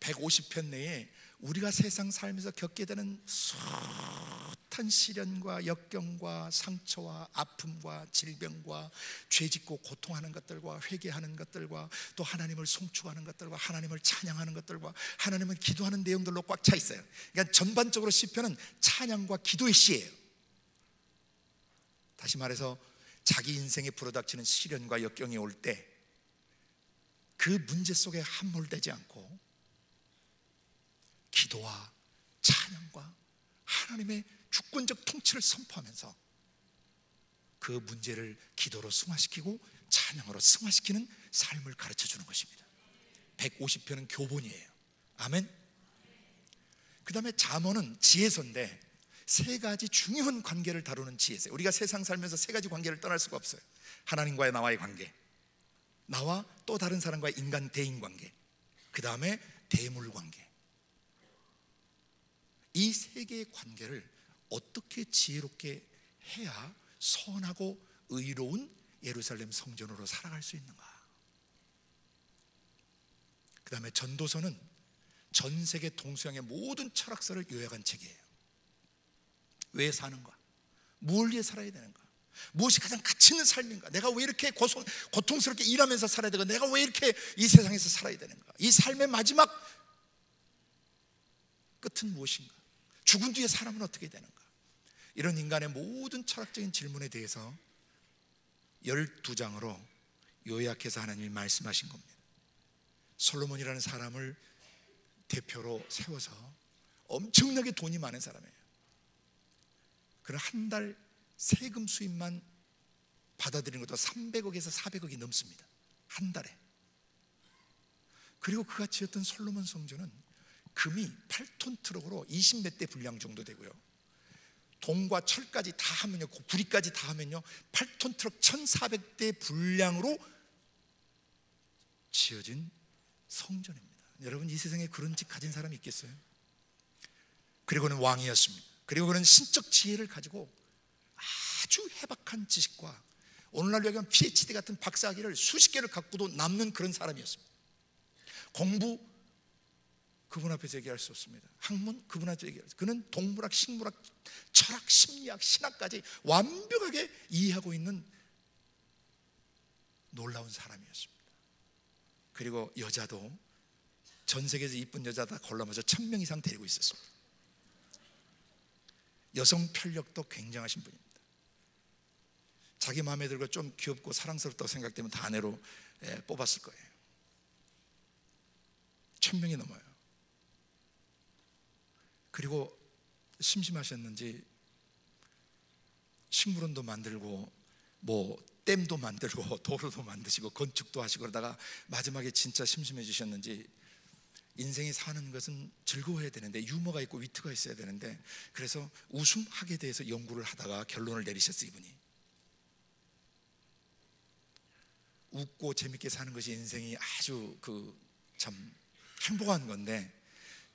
150편 내에 우리가 세상 살면서 겪게 되는 숱한 시련과 역경과 상처와 아픔과 질병과 죄짓고 고통하는 것들과 회개하는 것들과 또 하나님을 송축하는 것들과 하나님을 찬양하는 것들과 하나님을 기도하는 내용들로 꽉 차 있어요. 그러니까 전반적으로 시편은 찬양과 기도의 시예요. 다시 말해서 자기 인생에 불어닥치는 시련과 역경이 올 때 그 문제 속에 함몰되지 않고 기도와 찬양과 하나님의 주권적 통치를 선포하면서 그 문제를 기도로 승화시키고 찬양으로 승화시키는 삶을 가르쳐주는 것입니다. 150편은 교본이에요. 아멘. 그 다음에 잠언은 지혜서인데 3가지 중요한 관계를 다루는 지혜서. 우리가 세상 살면서 3가지 관계를 떠날 수가 없어요. 하나님과의 나와의 관계, 나와 또 다른 사람과의 인간 대인 관계, 그 다음에 대물 관계. 이 3개의 관계를 어떻게 지혜롭게 해야 선하고 의로운 예루살렘 성전으로 살아갈 수 있는가. 그 다음에 전도서는 전 세계 동서양의 모든 철학서를 요약한 책이에요. 왜 사는가, 뭘 위해 살아야 되는가, 무엇이 가장 가치 있는 삶인가, 내가 왜 이렇게 고통스럽게 일하면서 살아야 되고, 내가 왜 이렇게 이 세상에서 살아야 되는가, 이 삶의 마지막 끝은 무엇인가, 죽은 뒤에 사람은 어떻게 되는가, 이런 인간의 모든 철학적인 질문에 대해서 12장으로 요약해서 하나님이 말씀하신 겁니다. 솔로몬이라는 사람을 대표로 세워서 엄청나게 돈이 많은 사람이에요. 그는 한 달 세금 수입만 받아들이는 것도 300억에서 400억이 넘습니다. 한 달에. 그리고 그가 지었던 솔로몬 성전은 금이 8톤 트럭으로 20몇 대 분량 정도 되고요, 동과 철까지 다 하면요, 구리까지 다 하면요 8톤 트럭 1400대 분량으로 지어진 성전입니다. 여러분, 이 세상에 그런 집 가진 사람이 있겠어요? 그리고는 왕이었습니다. 그리고 그는 신적 지혜를 가지고 아주 해박한 지식과 오늘날 얘기하면 PhD 같은 박사학위를 수십 개를 갖고도 남는 그런 사람이었습니다. 공부 그분 앞에서 얘기할 수 없습니다. 학문 그분 앞에서 얘기할 수 없습니다. 그는 동물학, 식물학, 철학, 심리학, 신학까지 완벽하게 이해하고 있는 놀라운 사람이었습니다. 그리고 여자도 전 세계에서 이쁜 여자 다 골라서 1000명 이상 데리고 있었습니다. 여성 편력도 굉장하신 분입니다. 자기 마음에 들고 좀 귀엽고 사랑스럽다고 생각되면 다 아내로 뽑았을 거예요. 1000명이 넘어요. 그리고 심심하셨는지 식물원도 만들고 뭐 댐도 만들고 도로도 만드시고 건축도 하시고 그러다가 마지막에 진짜 심심해지셨는지 인생이 사는 것은 즐거워야 되는데 유머가 있고 위트가 있어야 되는데 그래서 웃음학에 대해서 연구를 하다가 결론을 내리셨어요. 이분이 웃고 재밌게 사는 것이 인생이 아주 참 행복한 건데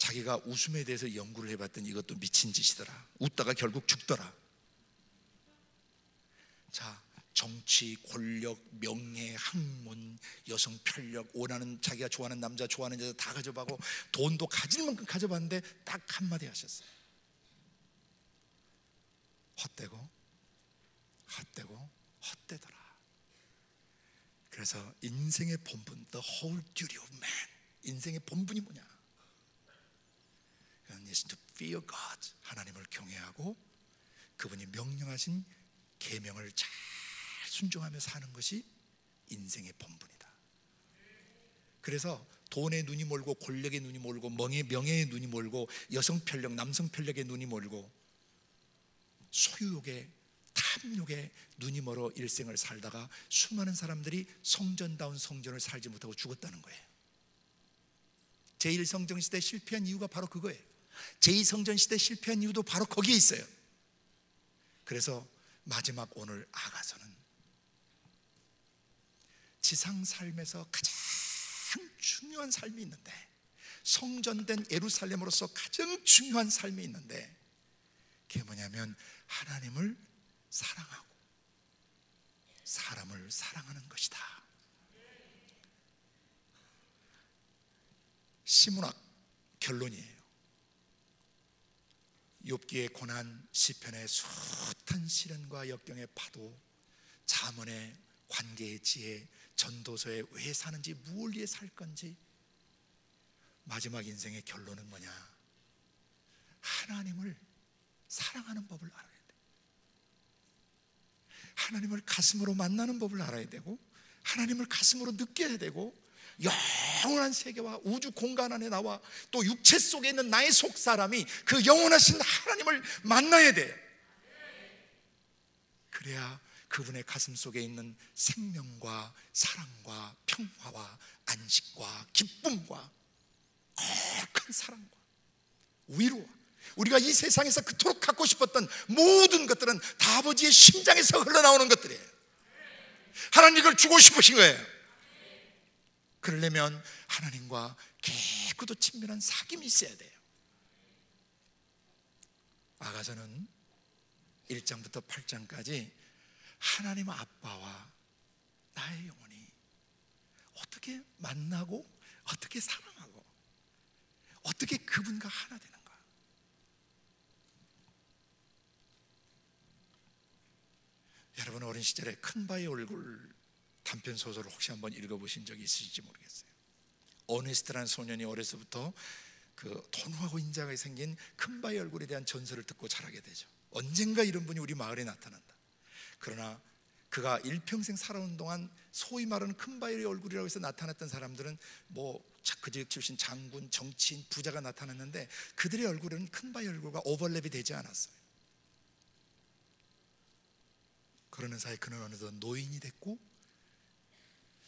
자기가 웃음에 대해서 연구를 해봤더니 이것도 미친 짓이더라. 웃다가 결국 죽더라. 자, 정치, 권력, 명예, 학문, 여성 편력, 원하는 자기가 좋아하는 남자, 좋아하는 여자 다 가져가고 돈도 가질 만큼 가져봤는데 딱 한마디 하셨어요. 헛되고 헛되고 헛되더라. 그래서 인생의 본분, the whole duty of man, 인생의 본분이 뭐냐? is to fear God, 하나님을 경외하고 그분이 명령하신 계명을 잘 순종하며 사는 것이 인생의 본분이다. 그래서 돈에 눈이 멀고 권력에 눈이 멀고 명예에 눈이 멀고 여성 편력, 남성 편력에 눈이 멀고 소유욕에 탐욕에 눈이 멀어 일생을 살다가 수많은 사람들이 성전다운 성전을 살지 못하고 죽었다는 거예요. 제1성전 시대 실패한 이유가 바로 그거예요. 제2성전 시대 실패한 이유도 바로 거기에 있어요. 그래서 마지막 오늘 아가서는 지상 삶에서 가장 중요한 삶이 있는데, 성전된 예루살렘으로서 가장 중요한 삶이 있는데, 그게 뭐냐면 하나님을 사랑하고 사람을 사랑하는 것이다. 시문학 결론이에요. 욥기의 고난, 시편의 숱한 시련과 역경의 파도, 잠언의 관계의 지혜, 전도서에 왜 사는지, 무엇을 위해 살 건지, 마지막 인생의 결론은 뭐냐? 하나님을 사랑하는 법을 알아야 돼. 하나님을 가슴으로 만나는 법을 알아야 되고, 하나님을 가슴으로 느껴야 되고, 영원한 세계와 우주 공간 안에 나와 또 육체 속에 있는 나의 속 사람이 그 영원하신 하나님을 만나야 돼요. 그래야 그분의 가슴 속에 있는 생명과 사랑과 평화와 안식과 기쁨과 거룩한 사랑과 위로와 우리가 이 세상에서 그토록 갖고 싶었던 모든 것들은 다 아버지의 심장에서 흘러나오는 것들이에요. 하나님 이걸 주고 싶으신 거예요. 그러려면 하나님과 깊고도 친밀한 사귐이 있어야 돼요. 아가서는 1장부터 8장까지 하나님 아빠와 나의 영혼이 어떻게 만나고 어떻게 사랑하고 어떻게 그분과 하나 되는가. 여러분 어린 시절에 큰바의 얼굴 단편 소설을 혹시 한번 읽어보신 적이 있으실지 모르겠어요. 어네스트라는 소년이 어려서부터 그 돈하고 인자가 생긴 큰바의 얼굴에 대한 전설을 듣고 자라게 되죠. 언젠가 이런 분이 우리 마을에 나타난다. 그러나 그가 일평생 살아온 동안 소위 말하는 큰바의 얼굴이라고 해서 나타났던 사람들은 뭐 그 지역 출신 장군, 정치인, 부자가 나타났는데 그들의 얼굴은 큰바의 얼굴과 오버랩이 되지 않았어요. 그러는 사이 그는 어느덧 노인이 됐고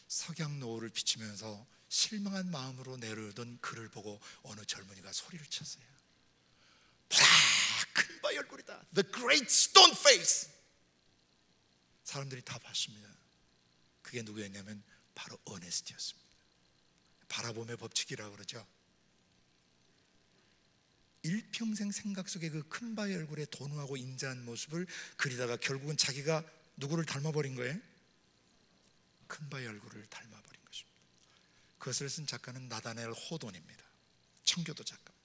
석양 노을을 비추면서 실망한 마음으로 내려오던 그를 보고 어느 젊은이가 소리를 쳤어요. 보라, 큰바의 얼굴이다. The great stone face. 사람들이 다 봤습니다. 그게 누구였냐면 바로 어네스트였습니다. 바라봄의 법칙이라고 그러죠. 일평생 생각 속에 그 큰 바위 얼굴에 도누하고 인자한 모습을 그리다가 결국은 자기가 누구를 닮아버린 거예요? 큰 바위 얼굴을 닮아버린 것입니다. 그것을 쓴 작가는 나다넬 호돈입니다. 청교도 작가입니다.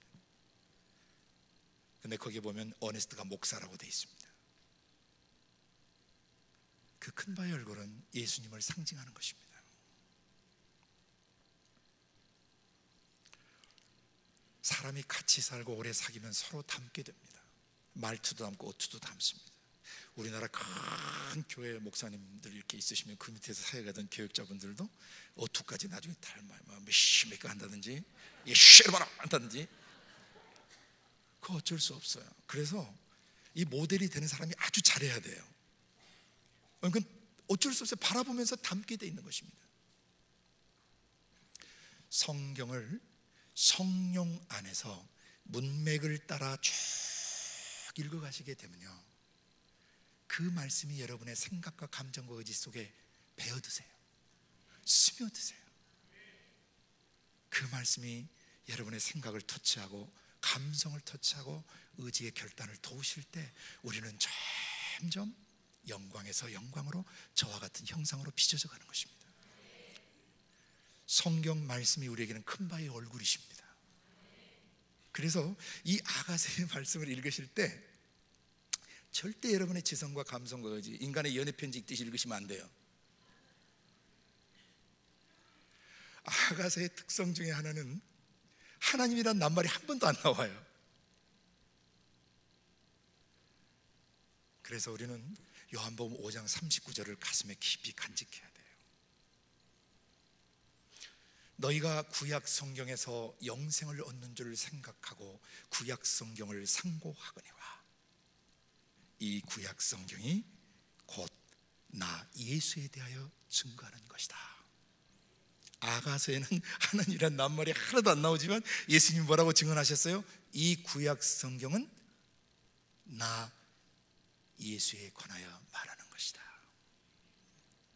근데 거기에 보면 어네스트가 목사라고 되어 있습니다. 그 큰 바위 얼굴은 예수님을 상징하는 것입니다. 사람이 같이 살고 오래 사귀면 서로 닮게 됩니다. 말투도 닮고 어투도 닮습니다. 우리나라 큰 교회 목사님들 이렇게 있으시면 그 밑에서 사역하던 교육자분들도 어투까지 나중에 닮아요. 몇십몇 한다든지 쉐르바라 한다든지. 그거 어쩔 수 없어요. 그래서 이 모델이 되는 사람이 아주 잘해야 돼요. 그건 어쩔 수 없어요. 바라보면서 닮게 돼 있는 것입니다. 성경을 성령 안에서 문맥을 따라 쭉 읽어가시게 되면요, 그 말씀이 여러분의 생각과 감정과 의지 속에 배어드세요. 스며드세요. 그 말씀이 여러분의 생각을 터치하고 감성을 터치하고 의지의 결단을 도우실 때 우리는 점점 영광에서 영광으로 저와 같은 형상으로 빚어져 가는 것입니다. 성경 말씀이 우리에게는 큰 바위 얼굴이십니다. 그래서 이 아가새의 말씀을 읽으실 때 절대 여러분의 지성과 감성과 의지, 인간의 연애편지 읽듯이 읽으시면 안 돼요. 아가새의 특성 중에 하나는 하나님이란 낱말이 한 번도 안 나와요. 그래서 우리는 요한복음 5장 39절을 가슴에 깊이 간직해야 돼요. 너희가 구약 성경에서 영생을 얻는 줄 생각하고 구약 성경을 상고하거니와 이 구약 성경이 곧 나 예수에 대하여 증거하는 것이다. 아가서에는 하나님이란 낱말이 하나도 안 나오지만 예수님 뭐라고 증언하셨어요? 이 구약 성경은 나 예수에 관하여 말하는 것이다.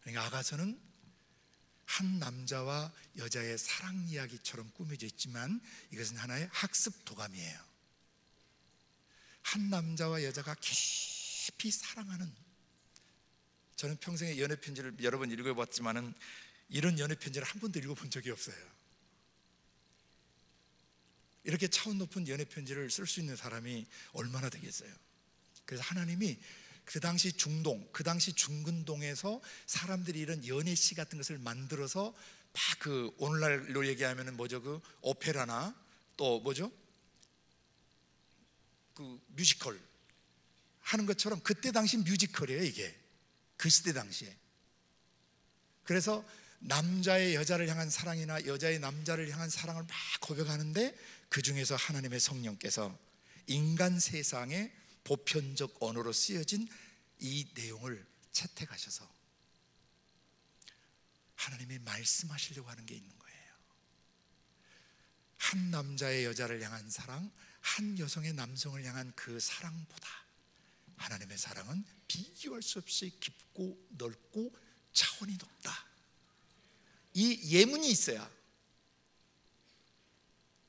그러니까 아가서는 한 남자와 여자의 사랑 이야기처럼 꾸며져 있지만 이것은 하나의 학습 도감이에요. 한 남자와 여자가 깊이 사랑하는, 저는 평생에 연애 편지를 여러 번 읽어봤지만은 이런 연애 편지를 한 번도 읽어본 적이 없어요. 이렇게 차원 높은 연애 편지를 쓸 수 있는 사람이 얼마나 되겠어요? 그래서 하나님이 그 당시 중동, 그 당시 중근동에서 사람들이 이런 연애시 같은 것을 만들어서 막 그 오늘날로 얘기하면은 뭐죠? 그 오페라나 또 뭐죠? 그 뮤지컬 하는 것처럼 그때 당시 뮤지컬이에요, 이게. 그 시대 당시에. 그래서 남자의 여자를 향한 사랑이나 여자의 남자를 향한 사랑을 막 고백하는데 그 중에서 하나님의 성령께서 인간 세상에 보편적 언어로 쓰여진 이 내용을 채택하셔서 하나님이 말씀하시려고 하는 게 있는 거예요. 한 남자의 여자를 향한 사랑, 한 여성의 남성을 향한 그 사랑보다 하나님의 사랑은 비교할 수 없이 깊고 넓고 차원이 높다. 이 예문이 있어야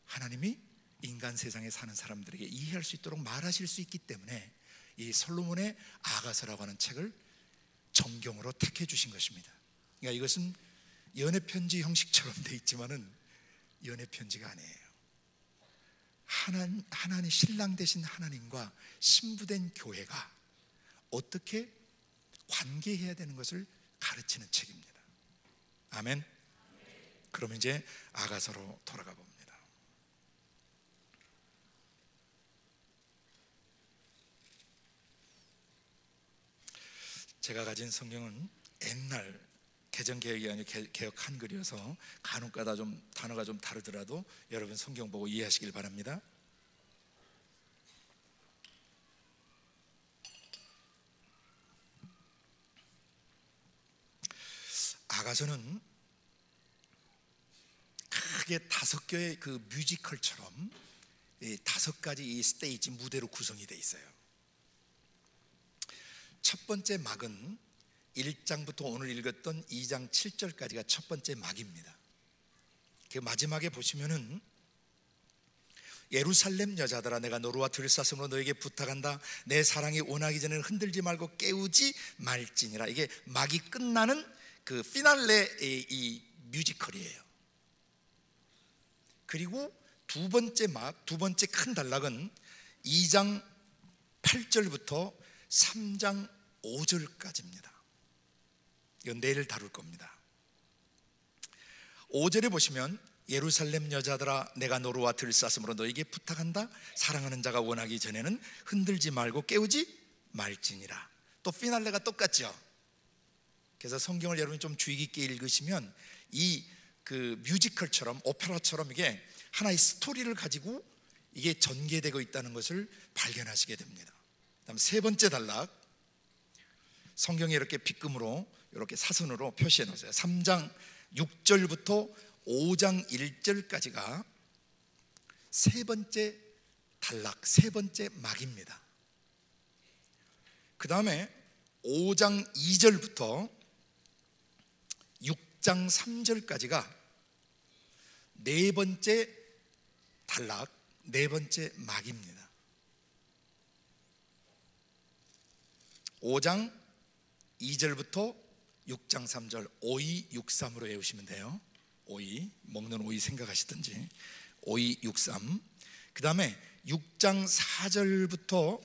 하나님이 인간 세상에 사는 사람들에게 이해할 수 있도록 말하실 수 있기 때문에 이 솔로몬의 아가서라고 하는 책을 정경으로 택해 주신 것입니다. 그러니까 이것은 연애 편지 형식처럼 돼 있지만은 연애 편지가 아니에요. 하나님, 신랑 되신 하나님과 신부된 교회가 어떻게 관계해야 되는 것을 가르치는 책입니다. 아멘. 그러면 이제 아가서로 돌아가 봅니다. 제가 가진 성경은 옛날 개정 개혁이 아니고 개혁 한글이어서 간혹가다 좀 단어가 좀 다르더라도 여러분 성경 보고 이해하시길 바랍니다. 아가서는 크게 5개의 그 뮤지컬처럼 5가지 이 스테이지 무대로 구성이 되어 있어요. 첫 번째 막은 1장부터 오늘 읽었던 2장 7절까지가 첫 번째 막입니다. 그 마지막에 보시면은 예루살렘 여자들아 내가 너로와 들사슴으로 너에게 부탁한다. 내 사랑이 원하기 전에는 흔들지 말고 깨우지 말지니라. 이게 막이 끝나는 그 피날레의 이 뮤지컬이에요. 그리고 두 번째 막, 두 번째 큰 단락은 2장 8절부터 3장 5절까지입니다. 이건 내일 다룰 겁니다. 5절에 보시면 예루살렘 여자들아 내가 너로와 들사슴으로 너에게 부탁한다. 사랑하는 자가 원하기 전에는 흔들지 말고 깨우지 말지니라. 또 피날레가 똑같죠. 그래서 성경을 여러분이 좀 주의 깊게 읽으시면 이 그 뮤지컬처럼 오페라처럼 이게 하나의 스토리를 가지고 이게 전개되고 있다는 것을 발견하시게 됩니다. 그다음 세 번째 단락, 성경에 이렇게 빗금으로 이렇게 사선으로 표시해 놓으세요. 3장 6절부터 5장 1절까지가 세 번째 단락, 세 번째 막입니다. 그 다음에 5장 2절부터 6장 3절까지가 네 번째 단락, 네 번째 막입니다. 5장 2절부터 6장 3절 5263으로 외우시면 돼요. 52, 먹는 오이 생각하시든지 5263. 그 다음에 6장 4절부터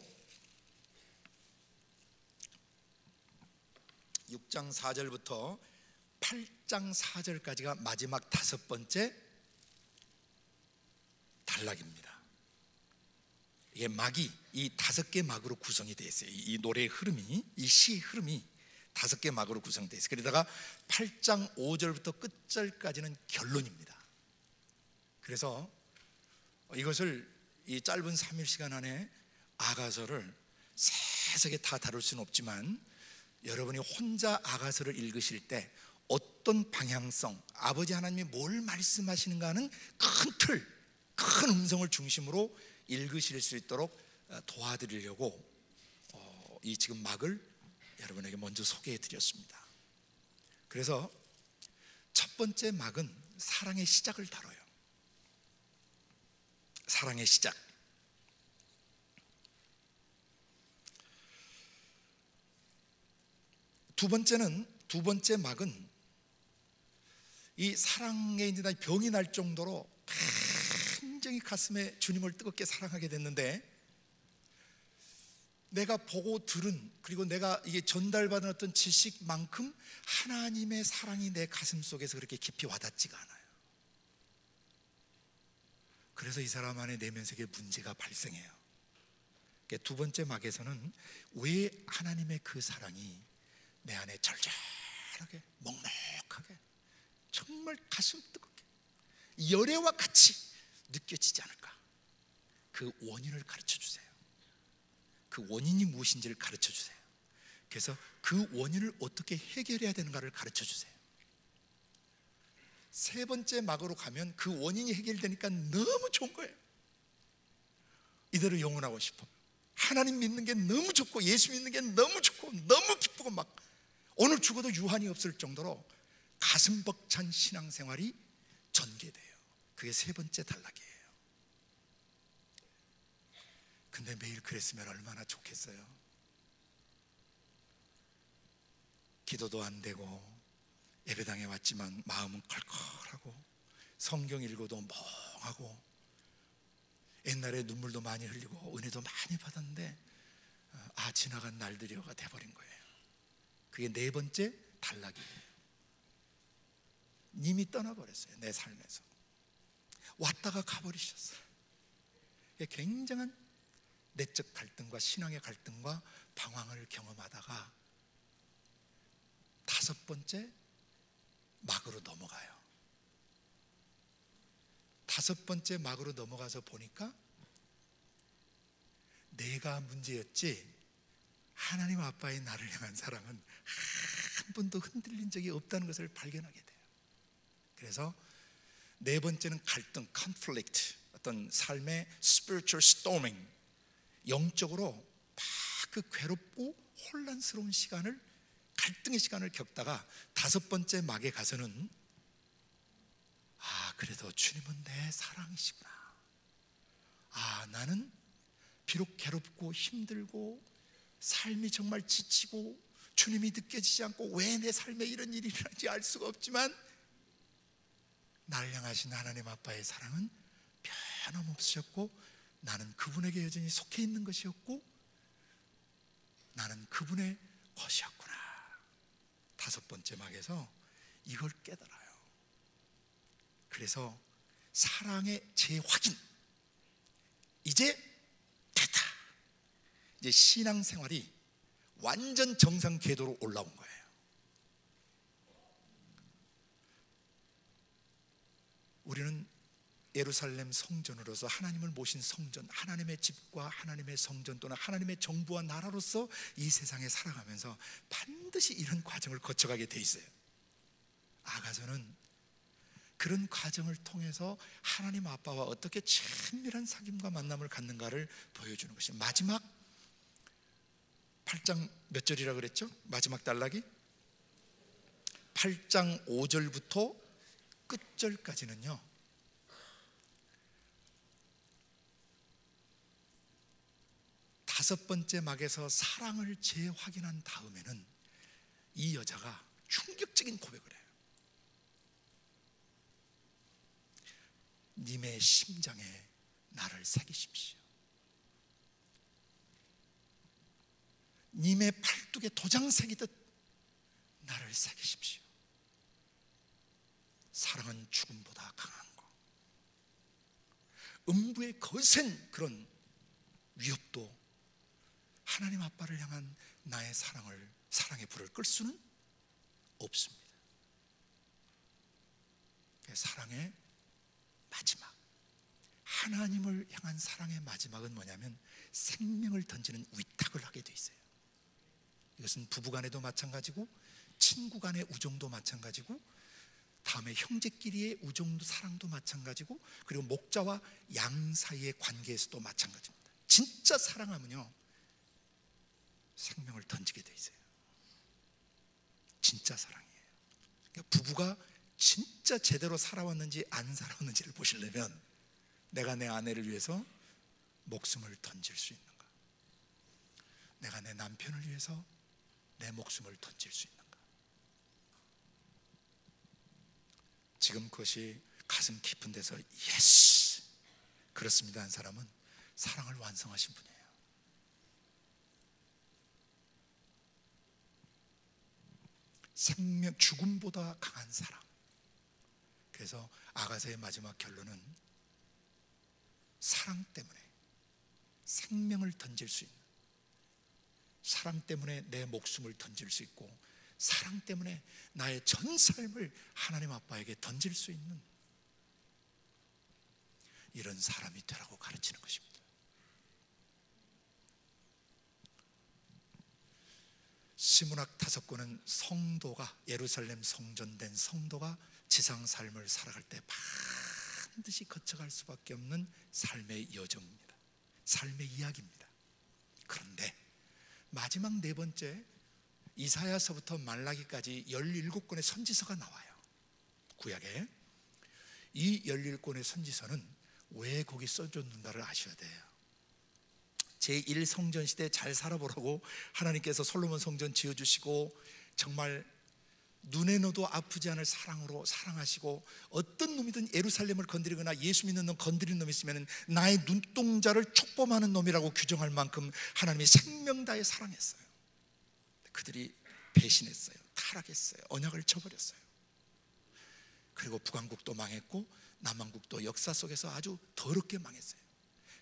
8장 4절까지가 마지막 다섯 번째 단락입니다. 이게 막이 이 다섯 개 막으로 구성이 되어 있어요. 이 노래의 흐름이, 이 시의 흐름이 다섯 개 막으로 구성되어 있어요. 그러다가 8장 5절부터 끝절까지는 결론입니다. 그래서 이것을 이 짧은 3일 시간 안에 아가서를 세세하게 다 다룰 수는 없지만 여러분이 혼자 아가서를 읽으실 때 어떤 방향성, 아버지 하나님이 뭘 말씀하시는가 하는 큰 틀, 큰 음성을 중심으로 읽으실 수 있도록 도와드리려고 이 지금 막을 여러분에게 먼저 소개해 드렸습니다. 그래서 첫 번째 막은 사랑의 시작을 다뤄요. 사랑의 시작. 두 번째 막은 이 사랑에 이제 병이 날 정도로 굉장히 가슴에 주님을 뜨겁게 사랑하게 됐는데 내가 보고 들은 그리고 내가 이게 전달받은 어떤 지식만큼 하나님의 사랑이 내 가슴 속에서 그렇게 깊이 와닿지가 않아요. 그래서 이 사람 안에 내면색에 문제가 발생해요. 두 번째 막에서는 왜 하나님의 그 사랑이 내 안에 절절하게 먹먹하게 정말 가슴 뜨겁게 열애와 같이 느껴지지 않을까? 그 원인을 가르쳐 주세요. 그 원인이 무엇인지를 가르쳐 주세요. 그래서 그 원인을 어떻게 해결해야 되는가를 가르쳐 주세요. 세 번째 막으로 가면 그 원인이 해결되니까 너무 좋은 거예요. 이대로 영원하고 싶어. 하나님 믿는 게 너무 좋고 예수 믿는 게 너무 좋고 너무 기쁘고 막 오늘 죽어도 유한이 없을 정도로 가슴 벅찬 신앙생활이 전개돼요. 그게 세 번째 단락이에요. 근데 매일 그랬으면 얼마나 좋겠어요. 기도도 안 되고 예배당에 왔지만 마음은 컬컬하고 성경 읽어도 멍하고 옛날에 눈물도 많이 흘리고 은혜도 많이 받았는데 지나간 날들이가 돼버린 거예요. 그게 네 번째 단락이에요. 님이 떠나버렸어요. 내 삶에서 왔다가 가버리셨어요. 굉장한 내적 갈등과 신앙의 갈등과 방황을 경험하다가 다섯 번째 막으로 넘어가요. 다섯 번째 막으로 넘어가서 보니까 내가 문제였지 하나님 아빠의 나를 향한 사랑은 한 번도 흔들린 적이 없다는 것을 발견하게 돼요. 그래서 네 번째는 갈등, conflict, 어떤 삶의 spiritual storming, 영적으로 막 그 괴롭고 혼란스러운 시간을, 갈등의 시간을 겪다가 다섯 번째 막에 가서는 그래도 주님은 내 사랑이시구나. 아, 나는 비록 괴롭고 힘들고 삶이 정말 지치고 주님이 느껴지지 않고 왜 내 삶에 이런 일이 일어나는지 알 수가 없지만 나를 향하신 하나님 아빠의 사랑은 변함없으셨고 나는 그분에게 여전히 속해 있는 것이었고 나는 그분의 것이었구나. 5번째 막에서 이걸 깨달아요. 그래서 사랑의 재확인, 이제 됐다. 이제 신앙생활이 완전 정상 궤도로 올라온 거예요. 우리는 예루살렘 성전으로서 하나님을 모신 성전, 하나님의 집과 하나님의 성전 또는 하나님의 정부와 나라로서 이 세상에 살아가면서 반드시 이런 과정을 거쳐가게 돼 있어요. 아가서는 그런 과정을 통해서 하나님 아빠와 어떻게 친밀한 사귐과 만남을 갖는가를 보여주는 것이 마지막 8장 몇 절이라 그랬죠? 마지막 단락이 8장 5절부터 끝절까지는요, 다섯 번째 막에서 사랑을 재확인한 다음에는 이 여자가 충격적인 고백을 해요. 님의 심장에 나를 새기십시오. 님의 팔뚝에 도장 새기듯 나를 새기십시오. 사랑은 죽음보다 강한 거. 음부의 거센 그런 위협도 하나님 아빠를 향한 나의 사랑의 불을 끌 수는 없습니다. 사랑의 마지막, 하나님을 향한 사랑의 마지막은 뭐냐면 생명을 던지는 위탁을 하게 돼 있어요. 이것은 부부간에도 마찬가지고 친구간의 우정도 마찬가지고 다음에 형제끼리의 우정도 사랑도 마찬가지고 그리고 목자와 양 사이의 관계에서도 마찬가지입니다. 진짜 사랑하면요 생명을 던지게 돼 있어요. 진짜 사랑이에요. 그러니까 부부가 진짜 제대로 살아왔는지 안 살아왔는지를 보시려면 내가 내 아내를 위해서 목숨을 던질 수 있는가, 내가 내 남편을 위해서 내 목숨을 던질 수 있는가. 지금 그것이 가슴 깊은 데서 예스 그렇습니다 한 사람은 사랑을 완성하신 분이에요. 생명, 죽음보다 강한 사랑. 그래서 아가서의 마지막 결론은 사랑 때문에 생명을 던질 수 있는, 사랑 때문에 내 목숨을 던질 수 있고 사랑 때문에 나의 전 삶을 하나님 아빠에게 던질 수 있는 이런 사람이 되라고 가르치는 것입니다. 시문학 5권은 성도가, 예루살렘 성전된 성도가 지상 삶을 살아갈 때 반드시 거쳐갈 수밖에 없는 삶의 여정입니다. 삶의 이야기입니다. 그런데 마지막 4번째 이사야서부터 말라기까지 17권의 선지서가 나와요. 구약에. 이 17권의 선지서는 왜 거기 써줬는가를 아셔야 돼요. 제1성전 시대 잘 살아보라고 하나님께서 솔로몬 성전 지어주시고 정말 눈에 넣어도 아프지 않을 사랑으로 사랑하시고 어떤 놈이든 예루살렘을 건드리거나 예수 믿는 놈 건드리는 놈이 있으면 나의 눈동자를 촉범하는 놈이라고 규정할 만큼 하나님이 생명 다해 사랑했어요. 그들이 배신했어요. 타락했어요. 언약을 저버렸어요. 그리고 북왕국도 망했고 남왕국도 역사 속에서 아주 더럽게 망했어요.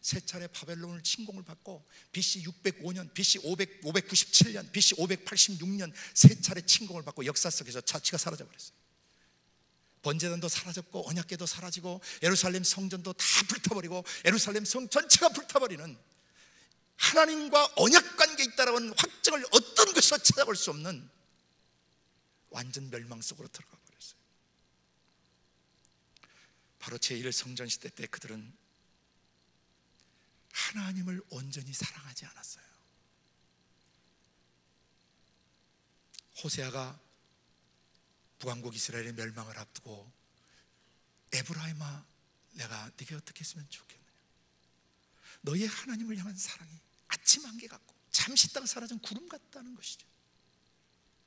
세 차례 바벨론을 침공을 받고 BC 605년, BC 597년, BC 586년 세 차례 침공을 받고 역사 속에서 자치가 사라져버렸어요. 번제단도 사라졌고 언약궤도 사라지고 예루살렘 성전도 다 불타버리고 예루살렘 성 전체가 불타버리는, 하나님과 언약 관계에 있다라는 확증을 어떤 것에서 찾아볼 수 없는 완전 멸망 속으로 들어가 버렸어요. 바로 제1성전 시대 때 그들은 하나님을 온전히 사랑하지 않았어요. 호세아가 북왕국 이스라엘의 멸망을 앞두고 에브라임아, 내가 네게 어떻게 했으면 좋겠느냐. 너의 하나님을 향한 사랑이 아침 안개 같고 잠시 있다가 사라진 구름 같다는 것이죠.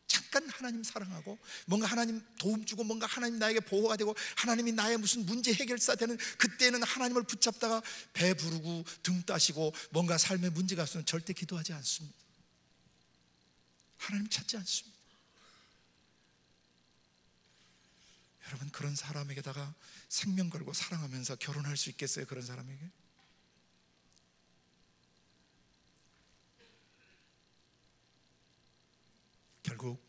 잠깐 하나님 사랑하고 뭔가 하나님 도움 주고 뭔가 하나님 나에게 보호가 되고 하나님이 나의 무슨 문제 해결사 되는 그때는 하나님을 붙잡다가 배 부르고 등 따시고 뭔가 삶의 문제가 있으면 절대 기도하지 않습니다. 하나님 찾지 않습니다. 여러분, 그런 사람에게다가 생명 걸고 사랑하면서 결혼할 수 있겠어요? 그런 사람에게? 결국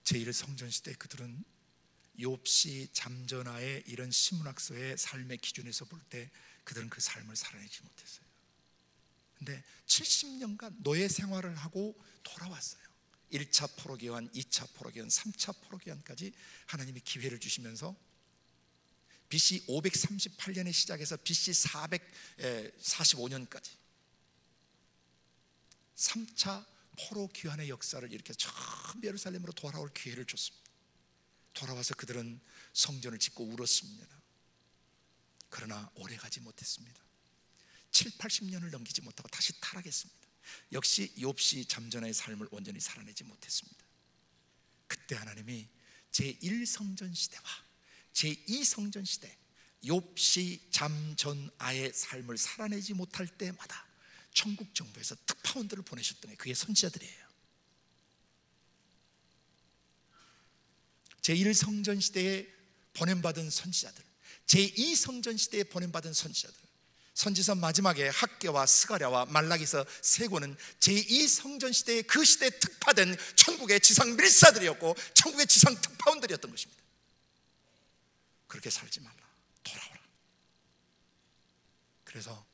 제1성전 시대 그들은 욥시, 잠전하의 이런 신문학서의 삶의 기준에서 볼 때 그들은 그 삶을 살아내지 못했어요. 근데 70년간 노예 생활을 하고 돌아왔어요. 1차 포로기환, 2차 포로기환, 3차 포로기환까지 하나님이 기회를 주시면서 BC 538년에 시작해서 BC 445년까지 3차 포로 귀환의 역사를 이렇게 처음 예루살렘으로 돌아올 기회를 줬습니다. 돌아와서 그들은 성전을 짓고 울었습니다. 그러나 오래가지 못했습니다. 7, 80년을 넘기지 못하고 다시 타락했습니다. 역시 욥시, 잠전하의 삶을 온전히 살아내지 못했습니다. 그때 하나님이 제1성전 시대와 제2성전 시대 욥시, 잠전하의 삶을 살아내지 못할 때마다 천국 정부에서 특파원들을 보내셨던 게 그게 선지자들이에요. 제1성전 시대에 보냄받은 선지자들, 제2성전 시대에 보냄받은 선지자들, 선지서 마지막에 학개와 스가랴와 말라기서 세 권은 제2성전 시대에 그 시대에 특파된 천국의 지상 밀사들이었고 천국의 지상 특파원들이었던 것입니다. 그렇게 살지 말라, 돌아오라. 그래서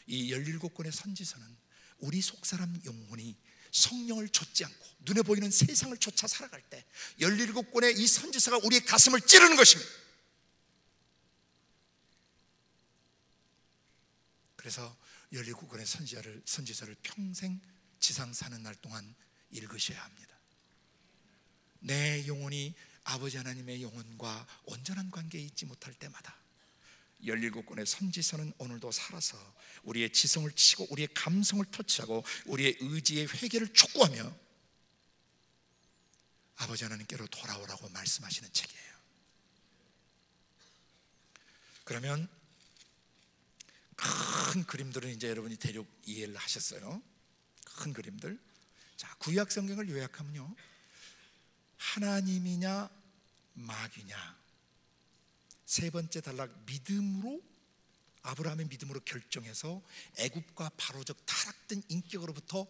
이 17권의 선지서는 우리 속사람 영혼이 성령을 좇지 않고 눈에 보이는 세상을 쫓아 살아갈 때 17권의 이 선지서가 우리의 가슴을 찌르는 것입니다. 그래서 17권의 선지서를 평생 지상 사는 날 동안 읽으셔야 합니다. 내 영혼이 아버지 하나님의 영혼과 온전한 관계에 있지 못할 때마다 17권의 선지서는 오늘도 살아서 우리의 지성을 치고 우리의 감성을 터치하고 우리의 의지의 회개를 촉구하며 아버지 하나님께로 돌아오라고 말씀하시는 책이에요. 그러면 큰 그림들은 이제 여러분이 대략 이해를 하셨어요. 큰 그림들. 자, 구약 성경을 요약하면요, 하나님이냐 마귀냐, 세 번째 단락 믿음으로, 아브라함의 믿음으로 결정해서 애굽과 바로적 타락된 인격으로부터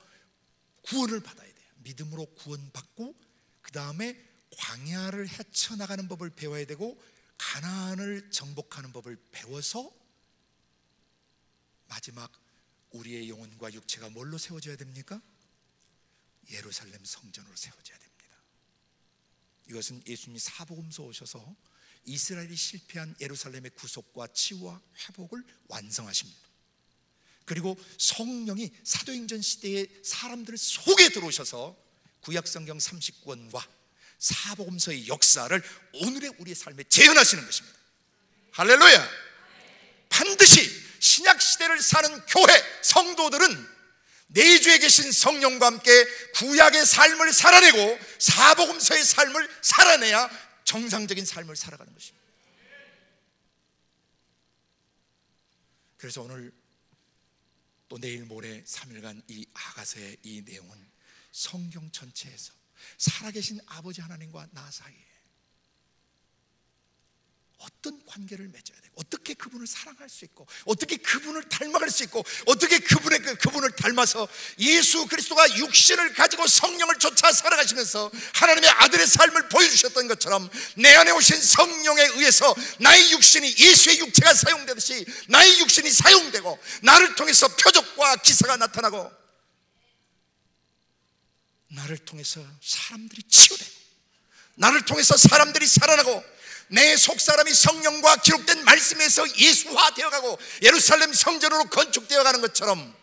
구원을 받아야 돼요. 믿음으로 구원받고 그 다음에 광야를 헤쳐나가는 법을 배워야 되고 가나안을 정복하는 법을 배워서 마지막 우리의 영혼과 육체가 뭘로 세워져야 됩니까? 예루살렘 성전으로 세워져야 됩니다. 이것은 예수님이 사복음서 오셔서 이스라엘이 실패한 예루살렘의 구속과 치유와 회복을 완성하십니다. 그리고 성령이 사도행전 시대의 사람들 속에 들어오셔서 구약성경 39권과 사복음서의 역사를 오늘의 우리의 삶에 재현하시는 것입니다. 할렐루야! 반드시 신약시대를 사는 교회 성도들은 내주에 계신 성령과 함께 구약의 삶을 살아내고 사복음서의 삶을 살아내야 정상적인 삶을 살아가는 것입니다. 그래서 오늘 또 내일 모레 3일간 이 아가서의 이 내용은 성경 전체에서 살아계신 아버지 하나님과 나 사이에 어떤 관계를 맺어야 되고 어떻게 그분을 사랑할 수 있고 어떻게 그분을 닮아갈 수 있고 어떻게 그분을 닮아서 예수 그리스도가 육신을 가지고 성령을 쫓아 살아가시면서 하나님의 아들의 삶을 보여주셨던 것처럼 내 안에 오신 성령에 의해서 나의 육신이 예수의 육체가 사용되듯이 나의 육신이 사용되고 나를 통해서 표적과 기사가 나타나고 나를 통해서 사람들이 치유되고 나를 통해서 사람들이 살아나고 내 속사람이 성령과 기록된 말씀에서 예수화되어가고 예루살렘 성전으로 건축되어가는 것처럼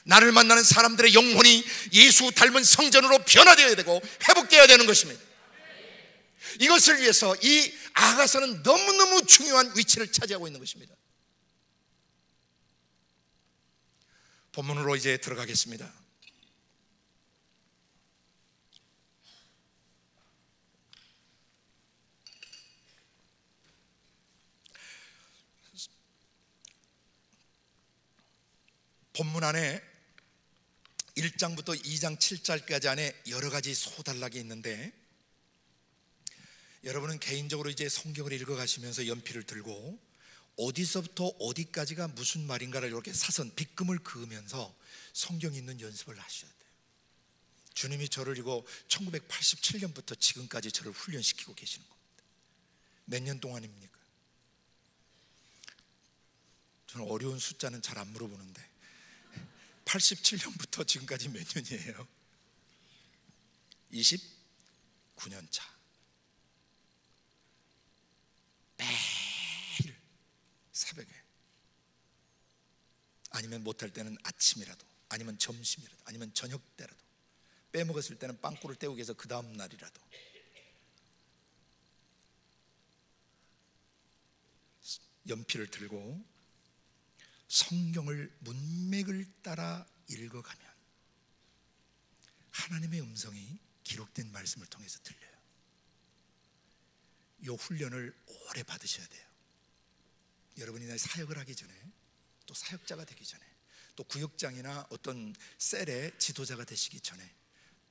나를 만나는 사람들의 영혼이 예수 닮은 성전으로 변화되어야 되고 회복되어야 되는 것입니다. 이것을 위해서 이 아가서는 너무너무 중요한 위치를 차지하고 있는 것입니다. 본문으로 이제 들어가겠습니다. 본문 안에 1장부터 2장 7절까지 안에 여러 가지 소단락이 있는데, 여러분은 개인적으로 이제 성경을 읽어가시면서 연필을 들고 어디서부터 어디까지가 무슨 말인가를 이렇게 사선 빗금을 그으면서 성경 읽는 연습을 하셔야 돼요. 주님이 저를 이거 1987년부터 지금까지 저를 훈련시키고 계시는 겁니다. 몇 년 동안입니까? 저는 어려운 숫자는 잘 안 물어보는데 87년부터 지금까지 몇 년이에요? 29년 차. 매일 새벽에, 아니면 못할 때는 아침이라도, 아니면 점심이라도, 아니면 저녁 때라도, 빼먹었을 때는 빵꾸를 때우기 위해서 그 다음 날이라도 연필을 들고 성경을 문맥을 따라 읽어가면 하나님의 음성이 기록된 말씀을 통해서 들려요. 이 훈련을 오래 받으셔야 돼요. 여러분이 사역을 하기 전에, 또 사역자가 되기 전에, 또 구역장이나 어떤 셀의 지도자가 되시기 전에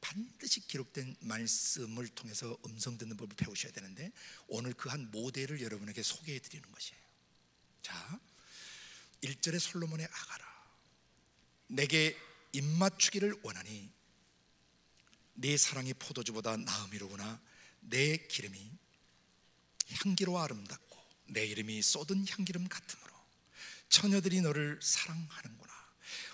반드시 기록된 말씀을 통해서 음성 듣는 법을 배우셔야 되는데, 오늘 그 한 모델을 여러분에게 소개해 드리는 것이에요. 자, 1절에 솔로몬의 아가라, 내게 입맞추기를 원하니 네 사랑이 포도주보다 나음이로구나. 내 기름이 향기로 아름답고 내 이름이 쏟은 향기름 같으므로 처녀들이 너를 사랑하는구나.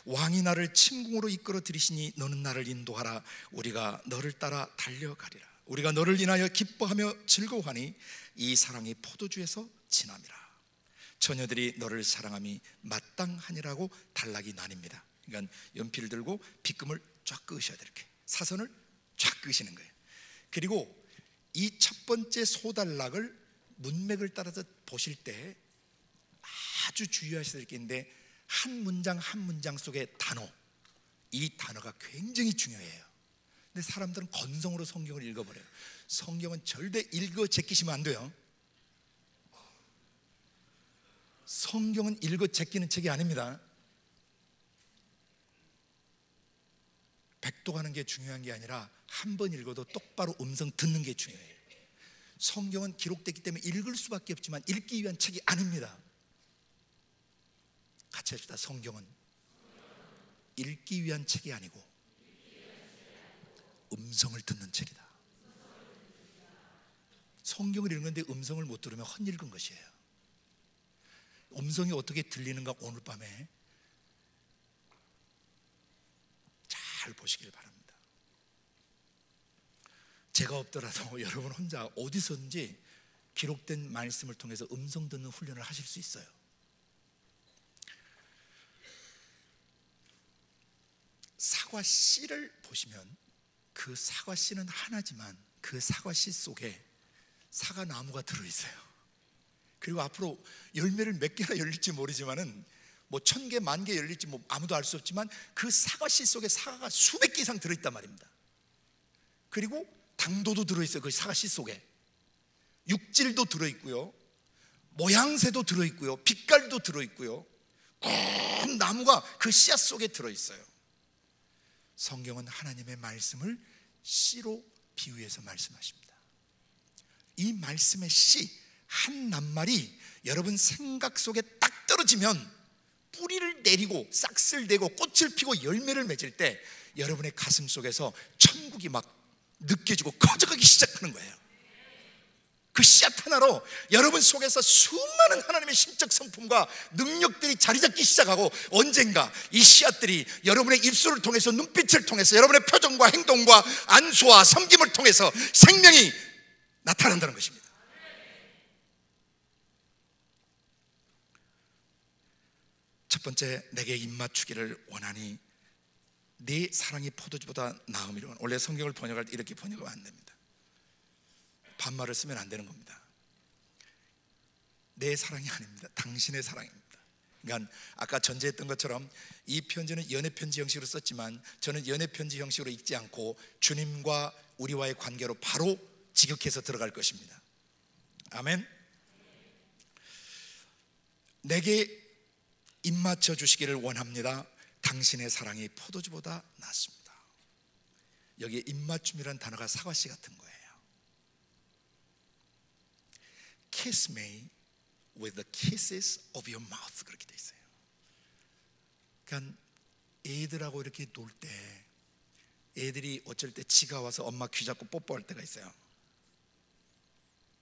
왕이 나를 침궁으로 이끌어 들이시니 너는 나를 인도하라. 우리가 너를 따라 달려가리라. 우리가 너를 인하여 기뻐하며 즐거워하니 이 사랑이 포도주에서 진함이라. 처녀들이 너를 사랑함이 마땅하니라고 단락이 나뉩니다. 그러니까 연필을 들고 빗금을 쫙 그으셔야 돼요. 이렇게 사선을 쫙 그으시는 거예요. 그리고 이 첫 번째 소단락을 문맥을 따라서 보실 때 아주 주의하셔야 될 게 있는데, 한 문장 한 문장 속의 단어, 이 단어가 굉장히 중요해요. 근데 사람들은 건성으로 성경을 읽어버려요. 성경은 절대 읽어 제끼시면 안 돼요. 성경은 읽어 제끼는 책이 아닙니다. 백독하는 게 중요한 게 아니라 한 번 읽어도 똑바로 음성 듣는 게 중요해요. 성경은 기록됐기 때문에 읽을 수밖에 없지만 읽기 위한 책이 아닙니다. 같이 합시다. 성경은 읽기 위한 책이 아니고 음성을 듣는 책이다. 성경을 읽는데 음성을 못 들으면 헛읽은 것이에요. 음성이 어떻게 들리는가 오늘 밤에 잘 보시길 바랍니다. 제가 없더라도 여러분 혼자 어디서든지 기록된 말씀을 통해서 음성 듣는 훈련을 하실 수 있어요. 사과 씨를 보시면 그 사과 씨는 하나지만 그 사과 씨 속에 사과 나무가 들어있어요. 그리고 앞으로 열매를 몇 개나 열릴지 모르지만은 뭐 1000개, 10,000개 열릴지 뭐 아무도 알 수 없지만 그 사과 씨 속에 사과가 수백 개 이상 들어있단 말입니다. 그리고 당도도 들어있어요. 그 사과 씨 속에 육질도 들어있고요, 모양새도 들어있고요, 빛깔도 들어있고요, 큰 나무가 그 씨앗 속에 들어있어요. 성경은 하나님의 말씀을 씨로 비유해서 말씀하십니다. 이 말씀의 씨 한 낱말이 여러분 생각 속에 딱 떨어지면 뿌리를 내리고 싹쓸 내고 꽃을 피고 열매를 맺을 때 여러분의 가슴 속에서 천국이 막 느껴지고 커져가기 시작하는 거예요. 그 씨앗 하나로 여러분 속에서 수많은 하나님의 신적 성품과 능력들이 자리 잡기 시작하고, 언젠가 이 씨앗들이 여러분의 입술을 통해서, 눈빛을 통해서, 여러분의 표정과 행동과 안수와 섬김을 통해서 생명이 나타난다는 것입니다. 첫 번째, 내게 입맞추기를 원하니 네 사랑이 포도주보다 나음이로군. 원래 성경을 번역할 때 이렇게 번역하면 안 됩니다. 반말을 쓰면 안 되는 겁니다. 내 사랑이 아닙니다. 당신의 사랑입니다. 그러니까 아까 전제했던 것처럼 이 편지는 연애편지 형식으로 썼지만 저는 연애편지 형식으로 읽지 않고 주님과 우리와의 관계로 바로 직역해서 들어갈 것입니다. 아멘. 내게 입맞춰 주시기를 원합니다. 당신의 사랑이 포도주보다 낫습니다. 여기에 입맞춤이라는 단어가 사과씨 같은 거예요. Kiss me with the kisses of your mouth, 그렇게 돼 있어요. 그러니까 애들하고 이렇게 놀 때 애들이 어쩔 때 지가 와서 엄마 귀 잡고 뽀뽀할 때가 있어요.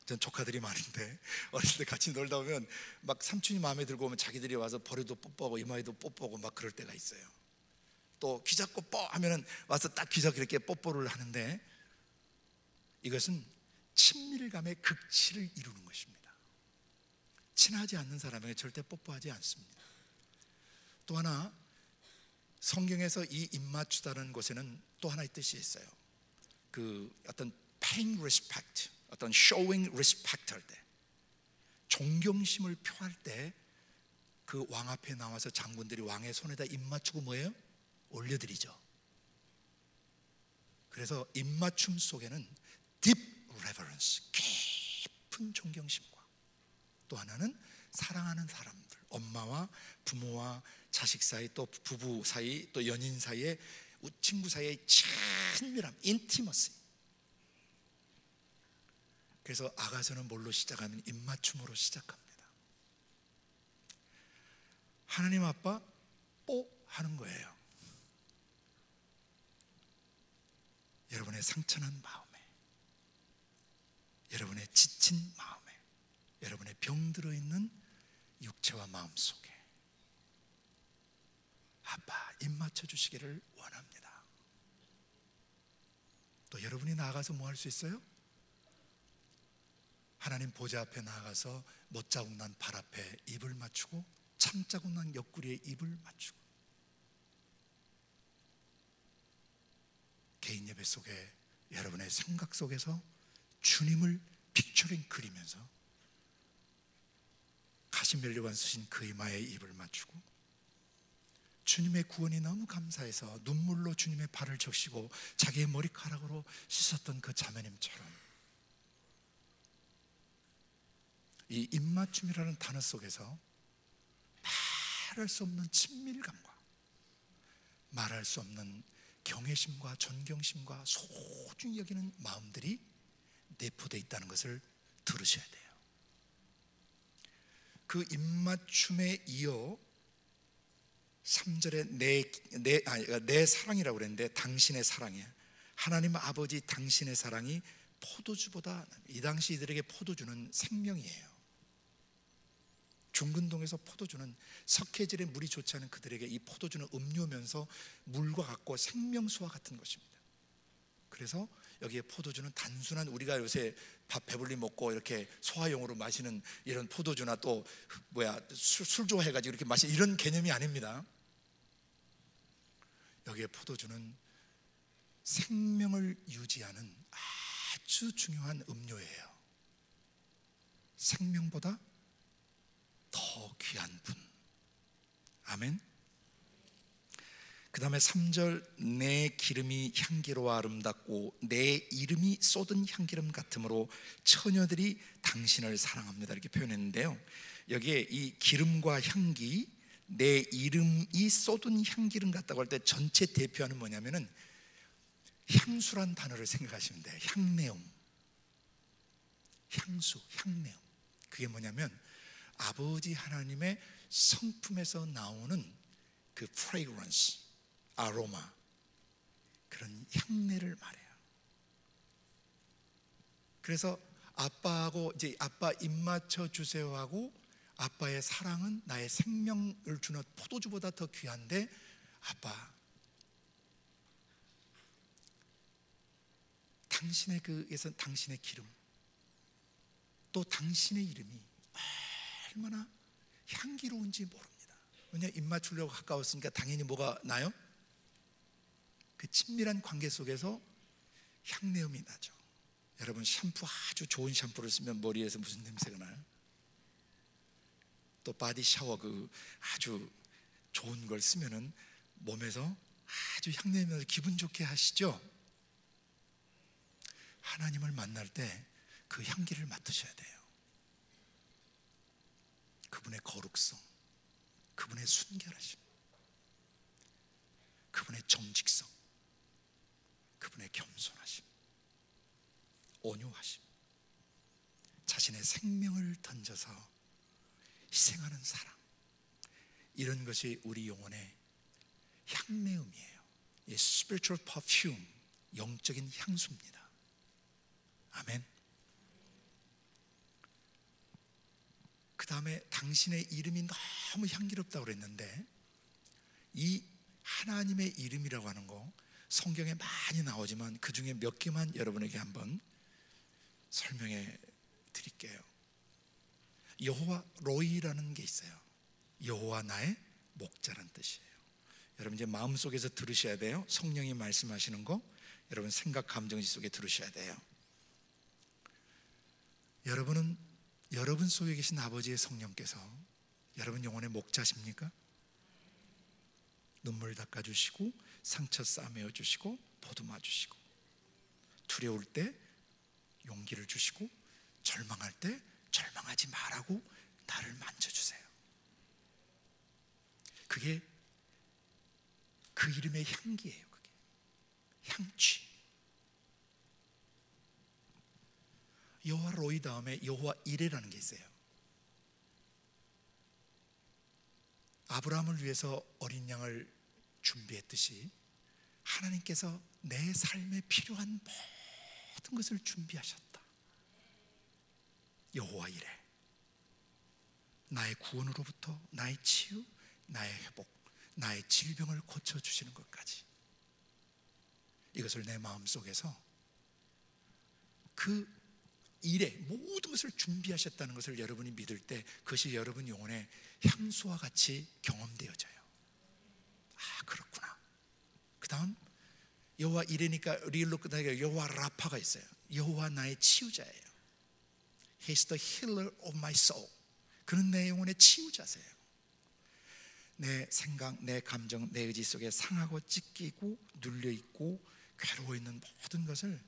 전 조카들이 많은데 어렸을 때 같이 놀다 보면 막 삼촌이 마음에 들고 오면 자기들이 와서 버리도 뽀뽀하고 이마에도 뽀뽀하고 막 그럴 때가 있어요. 또 귀 잡고 뽀 하면은 와서 딱 귀 잡고 이렇게 뽀뽀를 하는데 이것은 친밀감의 극치를 이루는 것입니다. 친하지 않는 사람에게 절대 뽀뽀하지 않습니다. 또 하나 성경에서 이 입맞추다는 것에는 또 하나의 뜻이 있어요. 그 어떤 paying respect, 어떤 showing respect 할 때, 존경심을 표할 때 그 왕 앞에 나와서 장군들이 왕의 손에다 입맞추고 뭐예요? 올려드리죠. 그래서 입맞춤 속에는 deep reverence, 깊은 존경심과 또 하나는 사랑하는 사람들, 엄마와 부모와 자식 사이, 또 부부 사이, 또 연인 사이에, 친구 사이의 친밀함, intimacy. 그래서 아가서는 뭘로 시작하면 입맞춤으로 시작합니다. 하나님 아빠 뽀 하는 거예요. 여러분의 상처난 마음에, 여러분의 지친 마음에, 여러분의 병들어 있는 육체와 마음 속에 아빠 입맞춰 주시기를 원합니다. 또 여러분이 나아가서 뭐 할 수 있어요? 하나님 보좌 앞에 나아가서 못자국 난 발 앞에 입을 맞추고 창자국 난 옆구리에 입을 맞추고 개인 예배 속에 여러분의 생각 속에서 주님을 픽처링 그리면서 가시멜로관 쓰신 그 이마에 입을 맞추고 주님의 구원이 너무 감사해서 눈물로 주님의 발을 적시고 자기의 머리카락으로 씻었던 그 자매님처럼 이 입맞춤이라는 단어 속에서 말할 수 없는 친밀감과 말할 수 없는 경외심과 존경심과 소중히 여기는 마음들이 내포되어 있다는 것을 들으셔야 돼요. 그 입맞춤에 이어 3절에 내 사랑이라고 그랬는데 당신의 사랑이에요. 하나님 아버지 당신의 사랑이 포도주보다, 이 당시 이들에게 포도주는 생명이에요. 중근동에서 포도주는 석회질에 물이 좋지 않은 그들에게 이 포도주는 음료면서 물과 같고 생명수와 같은 것입니다. 그래서 여기에 포도주는 단순한 우리가 요새 밥 배불리 먹고 이렇게 소화용으로 마시는 이런 포도주나 또 술 좋아해가지고 이렇게 마시는 이런 개념이 아닙니다. 여기에 포도주는 생명을 유지하는 아주 중요한 음료예요. 생명보다 더 귀한 분. 아멘. 그 다음에 3절 내 기름이 향기로워 아름답고 내 이름이 쏟은 향기름 같으므로 처녀들이 당신을 사랑합니다, 이렇게 표현했는데요. 여기에 이 기름과 향기, 내 이름이 쏟은 향기름 같다고 할 때 전체 대표하는 뭐냐면은 향수란 단어를 생각하시면 돼요. 향내음, 향수, 향내음. 그게 뭐냐면 아버지 하나님의 성품에서 나오는 그 fragrance, 아로마, 그런 향내를 말해요. 그래서 아빠하고 이제 아빠 입맞춰 주세요 하고 아빠의 사랑은 나의 생명을 주는 포도주보다 더 귀한데 아빠 당신의 당신의 기름 또 당신의 이름이 얼마나 향기로운지 모릅니다. 왜냐 입 맞추려고 가까웠으니까 당연히 뭐가 나요? 그 친밀한 관계 속에서 향내음이 나죠. 여러분 샴푸 아주 좋은 샴푸를 쓰면 머리에서 무슨 냄새가 나요? 또 바디 샤워 그 아주 좋은 걸 쓰면은 몸에서 아주 향내 나서 기분 좋게 하시죠. 하나님을 만날 때 그 향기를 맡으셔야 돼요. 그분의 거룩성, 그분의 순결하심, 그분의 정직성, 그분의 겸손하심, 온유하심, 자신의 생명을 던져서 희생하는 사랑, 이런 것이 우리 영혼의 향내음이에요. 이 spiritual perfume, 영적인 향수입니다. 아멘. 그 다음에 당신의 이름이 너무 향기롭다고 그랬는데, 이 하나님의 이름이라고 하는 거 성경에 많이 나오지만 그 중에 몇 개만 여러분에게 한번 설명해 드릴게요. 여호와 로이라는 게 있어요. 여호와 나의 목자란 뜻이에요. 여러분 이제 마음속에서 들으셔야 돼요. 성령이 말씀하시는 거 여러분 생각 감정지 속에 들으셔야 돼요. 여러분은 여러분 속에 계신 아버지의 성령께서 여러분 영혼의 목자십니까? 눈물 닦아주시고 상처 싸매어 주시고 보듬어 주시고, 두려울 때 용기를 주시고, 절망할 때 절망하지 말라고 나를 만져주세요. 그게 그 이름의 향기예요. 그게 향취. 여호와 로이 다음에 여호와 이레라는 게 있어요. 아브라함을 위해서 어린 양을 준비했듯이 하나님께서 내 삶에 필요한 모든 것을 준비하셨다. 여호와 이레, 나의 구원으로부터 나의 치유, 나의 회복, 나의 질병을 고쳐주시는 것까지, 이것을 내 마음속에서 그 일에 모든 것을 준비하셨다는 것을 여러분이 믿을 때 그것이 여러분 영혼의 향수와 같이 경험되어져요. 아, 그렇구나. 그 다음 여호와 이레니까 리을로 끝나니까 여호와 라파가 있어요. 여호와 나의 치유자예요. He's the healer of my soul. 그는 내 영혼의 치유자세요. 내 생각, 내 감정, 내 의지 속에 상하고 찢기고 눌려있고 괴로워 있는 모든 것을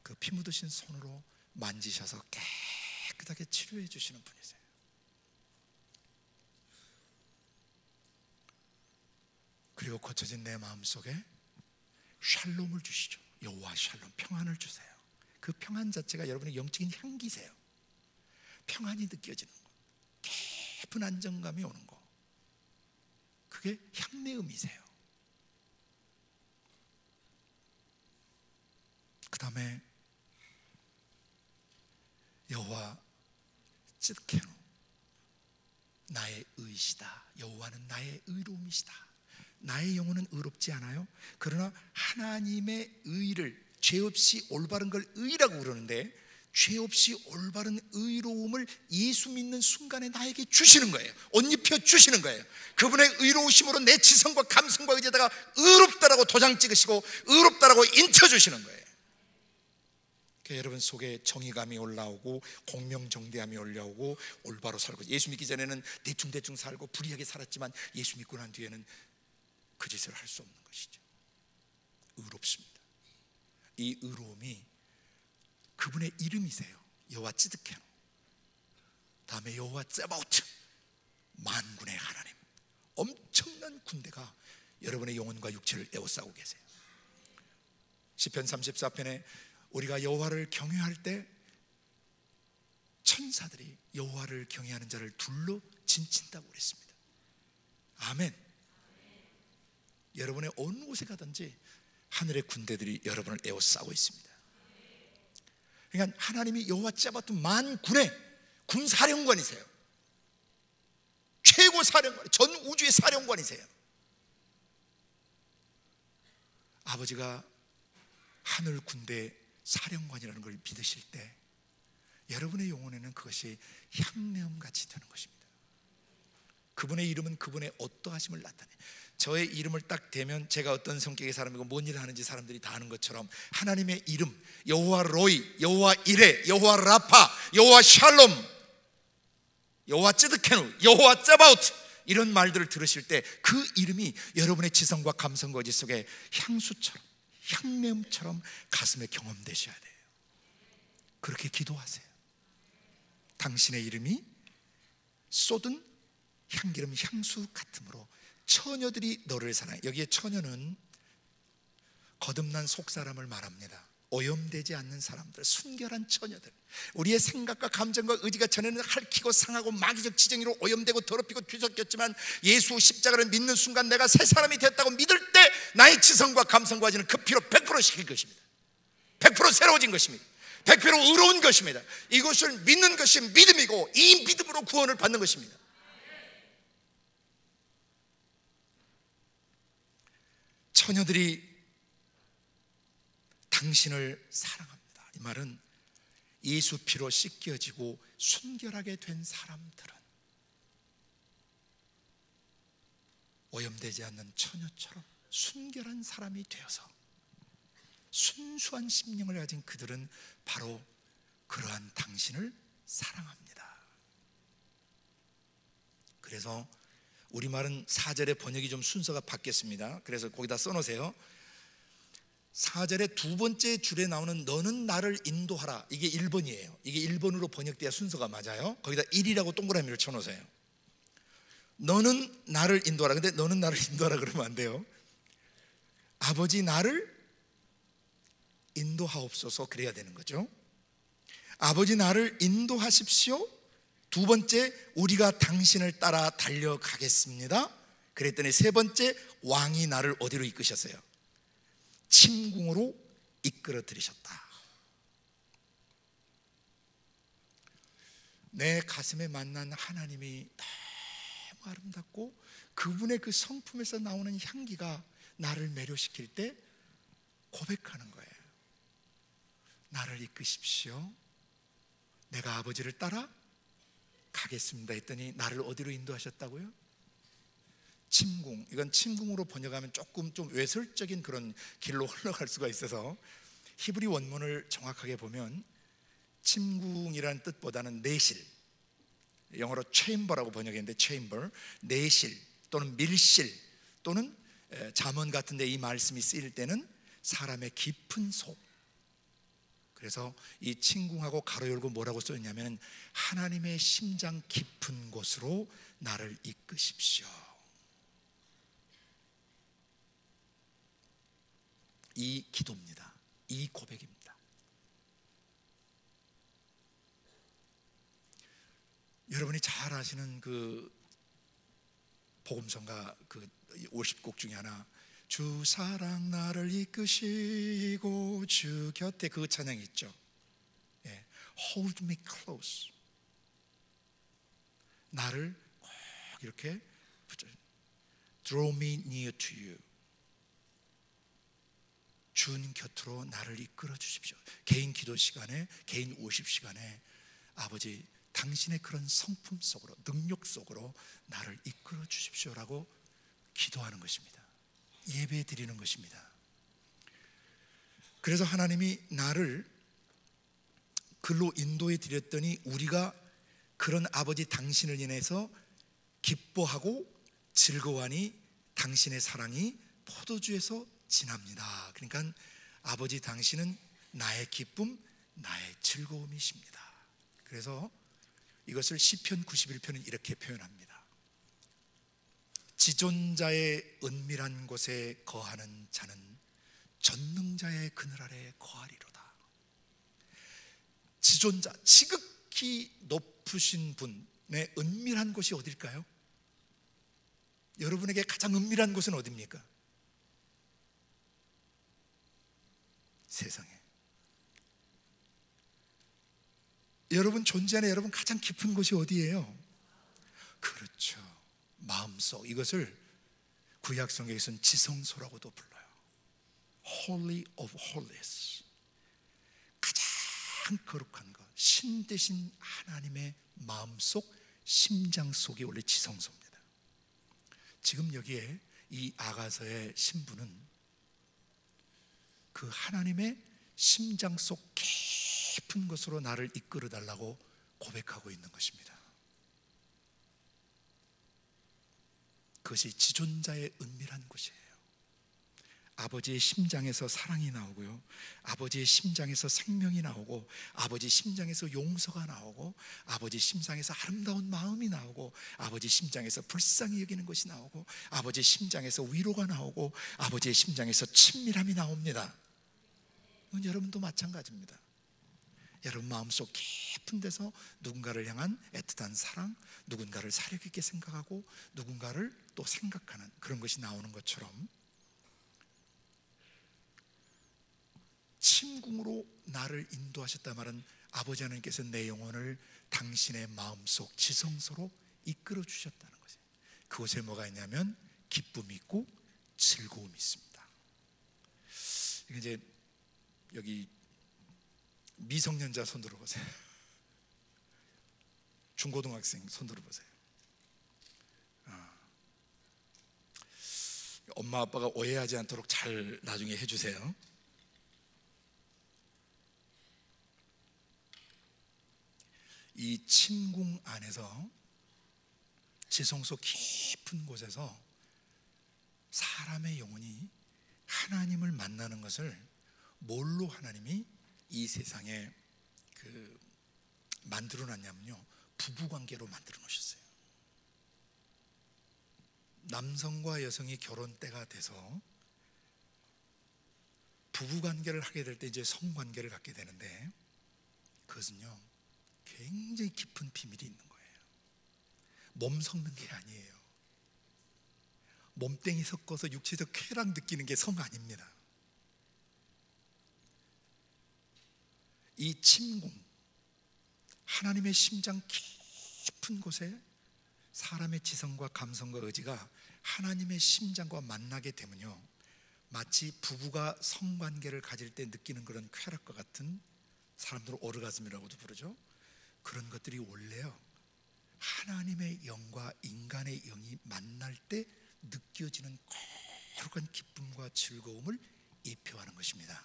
그 피 묻으신 손으로 만지셔서 깨끗하게 치료해 주시는 분이세요. 그리고 고쳐진 내 마음속에 샬롬을 주시죠. 여호와 샬롬, 평안을 주세요. 그 평안 자체가 여러분의 영적인 향기세요. 평안이 느껴지는 것, 깊은 안정감이 오는 것, 그게 향내음이세요. 그 다음에 여호와 찌드케노, 나의 의시다. 여호와는 나의 의로움이시다. 나의 영혼은 의롭지 않아요. 그러나 하나님의 의를, 죄 없이 올바른 걸 의라고 그러는데, 죄 없이 올바른 의로움을 예수 믿는 순간에 나에게 주시는 거예요. 옷 입혀 주시는 거예요. 그분의 의로우심으로 내 지성과 감성과 의지에다가 의롭다라고 도장 찍으시고 의롭다라고 인쳐 주시는 거예요. 여러분 속에 정의감이 올라오고 공명정대함이 올라오고 올바로 살고, 예수 믿기 전에는 대충대충 살고 불의하게 살았지만 예수 믿고 난 뒤에는 그 짓을 할 수 없는 것이죠. 의롭습니다. 이 의로움이 그분의 이름이세요. 여호와 찌드케노, 다음에 여호와 ጼ바오트, 만군의 하나님. 엄청난 군대가 여러분의 영혼과 육체를 에워싸고 계세요. 시편 34편에 우리가 여호와를 경외할 때 천사들이 여호와를 경외하는 자를 둘러 진친다고 그랬습니다. 아멘. 여러분의 어느 곳에 가든지 하늘의 군대들이 여러분을 에워싸고 있습니다. 그러니까 하나님이 여호와 짜바트 만군의 군사령관이세요. 최고 사령관, 전 우주의 사령관이세요. 아버지가 하늘 군대 사령관이라는 걸 믿으실 때 여러분의 영혼에는 그것이 향내음 같이 되는 것입니다. 그분의 이름은 그분의 어떠하심을 나타내요. 저의 이름을 딱 대면 제가 어떤 성격의 사람이고 뭔 일을 하는지 사람들이 다 아는 것처럼, 하나님의 이름 여호와 로이, 여호와 이레, 여호와 라파, 여호와 샬롬, 여호와 쯔드케누, 여호와 쯔바오트, 이런 말들을 들으실 때 그 이름이 여러분의 지성과 감성과 의지 속에 향수처럼, 향내음처럼 가슴에 경험되셔야 돼요. 그렇게 기도하세요. 당신의 이름이 쏟은 향기름 향수 같으므로 처녀들이 너를 사랑해. 여기에 처녀는 거듭난 속사람을 말합니다. 오염되지 않는 사람들, 순결한 처녀들. 우리의 생각과 감정과 의지가 전에는 핥히고 상하고 마귀적 지정으로 오염되고 더럽히고 뒤섞였지만 예수 십자가를 믿는 순간 내가 새 사람이 되었다고 믿을 때 나의 지성과 감성과 의지는 그 피로 100% 시킬 것입니다. 100% 새로워진 것입니다. 100% 의로운 것입니다. 이것을 믿는 것이 믿음이고 이 믿음으로 구원을 받는 것입니다. 처녀들이 당신을 사랑합니다. 이 말은 예수 피로 씻겨지고 순결하게 된 사람들은 오염되지 않는 처녀처럼 순결한 사람이 되어서 순수한 심령을 가진 그들은 바로 그러한 당신을 사랑합니다. 그래서 우리말은 4절의 번역이 좀 순서가 바뀌었습니다. 그래서 거기다 써놓으세요. 4절의 두 번째 줄에 나오는 너는 나를 인도하라, 이게 1번이에요. 이게 1번으로 번역돼야 순서가 맞아요. 거기다 1이라고 동그라미를 쳐놓으세요. 너는 나를 인도하라. 근데 너는 나를 인도하라 그러면 안 돼요. 아버지 나를 인도하옵소서 그래야 되는 거죠. 아버지 나를 인도하십시오. 두 번째, 우리가 당신을 따라 달려가겠습니다. 그랬더니 세 번째, 왕이 나를 어디로 이끄셨어요? 침궁으로 이끌어 들이셨다. 내 가슴에 만난 하나님이 너무 아름답고 그분의 그 성품에서 나오는 향기가 나를 매료시킬 때 고백하는 거예요. 나를 이끄십시오. 내가 아버지를 따라 가겠습니다 했더니 나를 어디로 인도하셨다고요? 침궁. 이건 침궁으로 번역하면 조금 좀 외설적인 그런 길로 흘러갈 수가 있어서 히브리 원문을 정확하게 보면 침궁이라는 뜻보다는 내실, 영어로 chamber라고 번역했는데 chamber, 내실 또는 밀실 또는 잠언 같은 데 이 말씀이 쓰일 때는 사람의 깊은 속. 그래서 이 침궁하고 가로 열고 뭐라고 써있냐면 하나님의 심장 깊은 곳으로 나를 이끄십시오. 이 기도입니다. 이 고백입니다. 여러분이 잘 아시는 그 복음성가 그 50곡 중에 하나, 주 사랑 나를 이끄시고 주 곁에, 그 찬양이 있죠. 예. Hold me close. 나를 꼭 이렇게 Draw me near to you. 주님 곁으로 나를 이끌어 주십시오. 개인 기도 시간에, 개인 50시간에 아버지 당신의 그런 성품 속으로, 능력 속으로 나를 이끌어 주십시오라고 기도하는 것입니다. 예배 드리는 것입니다. 그래서 하나님이 나를 글로 인도해 드렸더니 우리가 그런 아버지 당신을 인해서 기뻐하고 즐거워하니 당신의 사랑이 포도주에서 진합니다. 그러니까 아버지 당신은 나의 기쁨, 나의 즐거움이십니다. 그래서 이것을 시편 91편은 이렇게 표현합니다. 지존자의 은밀한 곳에 거하는 자는 전능자의 그늘 아래 거하리로다. 지존자, 지극히 높으신 분의 은밀한 곳이 어딜까요? 여러분에게 가장 은밀한 곳은 어디입니까? 세상에. 여러분 존재 안에 여러분 가장 깊은 곳이 어디예요? 그렇죠, 마음속. 이것을 구약 성경에서는 지성소라고도 불러요. Holy of Holies. 가장 거룩한 것, 신 대신 하나님의 마음속, 심장 속이 원래 지성소입니다. 지금 여기에 이 아가서의 신부는 그 하나님의 심장 속 깊은 곳으로 나를 이끌어 달라고 고백하고 있는 것입니다. 그것이 지존자의 은밀한 곳이에요. 아버지의 심장에서 사랑이 나오고요, 아버지의 심장에서 생명이 나오고, 아버지 심장에서 용서가 나오고, 아버지 심장에서 아름다운 마음이 나오고, 아버지 심장에서 불쌍히 여기는 것이 나오고, 아버지 심장에서 위로가 나오고, 아버지의 심장에서 친밀함이 나옵니다. 여러분도 마찬가지입니다. 여러분 마음속 깊은 데서 누군가를 향한 애틋한 사랑, 누군가를 사려 깊게 생각하고 누군가를 또 생각하는 그런 것이 나오는 것처럼, 침궁으로 나를 인도하셨다 말은 아버지 하나님께서 내 영혼을 당신의 마음속 지성소로 이끌어 주셨다는 거죠. 그곳에 뭐가 있냐면 기쁨이 있고 즐거움이 있습니다. 이제 여기 미성년자 손 들어보세요. 중고등학생 손 들어보세요. 엄마 아빠가 오해하지 않도록 잘 나중에 해주세요. 이 침궁 안에서, 지성소 깊은 곳에서 사람의 영혼이 하나님을 만나는 것을 뭘로 하나님이 이 세상에 만들어 놨냐면요, 부부관계로 만들어 놓으셨어요. 남성과 여성이 결혼 때가 돼서 부부관계를 하게 될 때 이제 성관계를 갖게 되는데, 그것은요 굉장히 깊은 비밀이 있는 거예요. 몸 섞는 게 아니에요. 몸땡이 섞어서 육체적 쾌락 느끼는 게 성 아닙니다. 이 침궁, 하나님의 심장 깊은 곳에 사람의 지성과 감성과 의지가 하나님의 심장과 만나게 되면요, 마치 부부가 성관계를 가질 때 느끼는 그런 쾌락과 같은, 사람들은 오르가즘이라고도 부르죠. 그런 것들이 원래요, 하나님의 영과 인간의 영이 만날 때 느껴지는 거룩한 기쁨과 즐거움을 입혀하는 것입니다.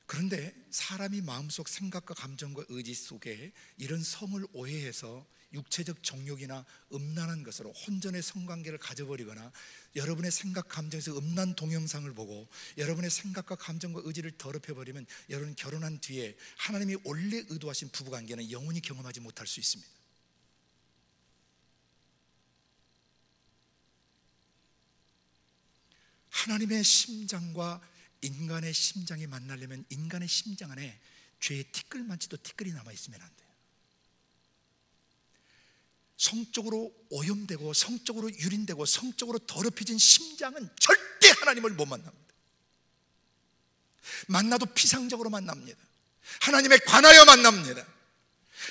그런데 사람이 마음속 생각과 감정과 의지 속에 이런 성을 오해해서 육체적 정욕이나 음란한 것으로 혼전의 성관계를 가져버리거나, 여러분의 생각 감정에서 음란 동영상을 보고 여러분의 생각과 감정과 의지를 더럽혀버리면 여러분 결혼한 뒤에 하나님이 원래 의도하신 부부관계는 영원히 경험하지 못할 수 있습니다. 하나님의 심장과 인간의 심장이 만나려면 인간의 심장 안에 죄의 티끌만치도 티끌이 남아있으면 안 돼요. 성적으로 오염되고 성적으로 유린되고 성적으로 더럽혀진 심장은 절대 하나님을 못 만납니다. 만나도 피상적으로 만납니다. 하나님에 관하여 만납니다.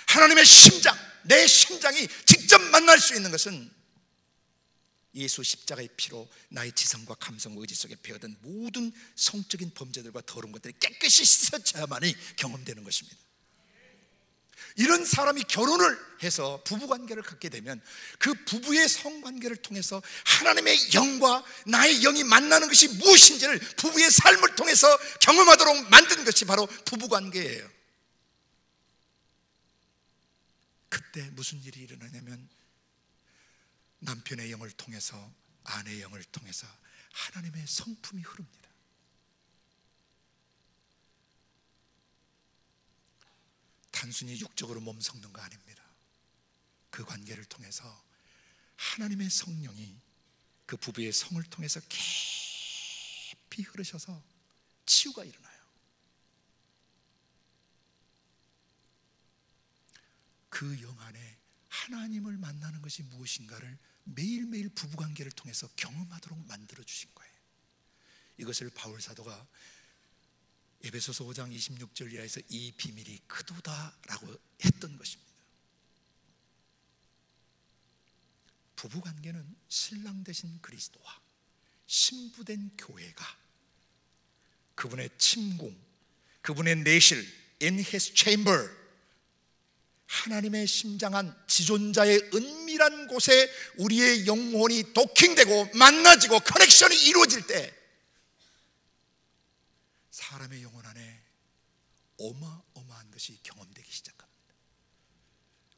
하나님의 심장, 내 심장이 직접 만날 수 있는 것은 예수 십자가의 피로 나의 지성과 감성과 의지 속에 배어든 모든 성적인 범죄들과 더러운 것들이 깨끗이 씻어져야만이 경험되는 것입니다. 이런 사람이 결혼을 해서 부부관계를 갖게 되면 그 부부의 성관계를 통해서 하나님의 영과 나의 영이 만나는 것이 무엇인지를 부부의 삶을 통해서 경험하도록 만든 것이 바로 부부관계예요. 그때 무슨 일이 일어나냐면 남편의 영을 통해서, 아내의 영을 통해서 하나님의 성품이 흐릅니다. 단순히 육적으로 몸 섞는 거 아닙니다. 그 관계를 통해서 하나님의 성령이 그 부부의 성을 통해서 깊이 흐르셔서 치유가 일어나요. 그 영 안에 하나님을 만나는 것이 무엇인가를 매일매일 부부관계를 통해서 경험하도록 만들어주신 거예요. 이것을 바울 사도가 에베소서 5장 26절 이하에서 이 비밀이 크도다라고 했던 것입니다. 부부관계는 신랑 되신 그리스도와 신부된 교회가 그분의 침궁, 그분의 내실, in his chamber, 하나님의 심장한 지존자의 은밀한 곳에 우리의 영혼이 도킹되고 만나지고 커넥션이 이루어질 때 사람의 영혼 안에 어마어마한 것이 경험되기 시작합니다.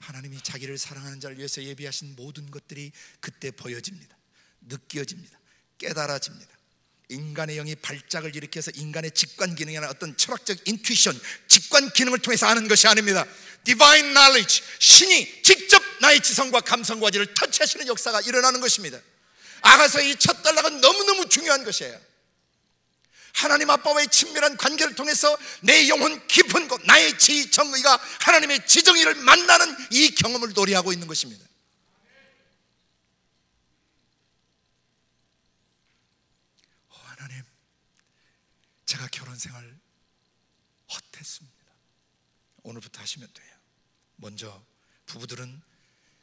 하나님이 자기를 사랑하는 자를 위해서 예비하신 모든 것들이 그때 보여집니다. 느껴집니다. 깨달아집니다. 인간의 영이 발작을 일으켜서 인간의 직관 기능이나 어떤 철학적 인투이션, 직관 기능을 통해서 아는 것이 아닙니다. Divine knowledge, 신이 직접 나의 지성과 감성과 지를 터치하시는 역사가 일어나는 것입니다. 아가서의 첫 단락은 너무너무 중요한 것이에요. 하나님 아빠와의 친밀한 관계를 통해서 내 영혼 깊은 곳, 나의 지정의가 하나님의 지정의를 만나는 이 경험을 노래하고 있는 것입니다. 하나님, 제가 결혼 생활 헛했습니다. 오늘부터 하시면 돼요. 먼저 부부들은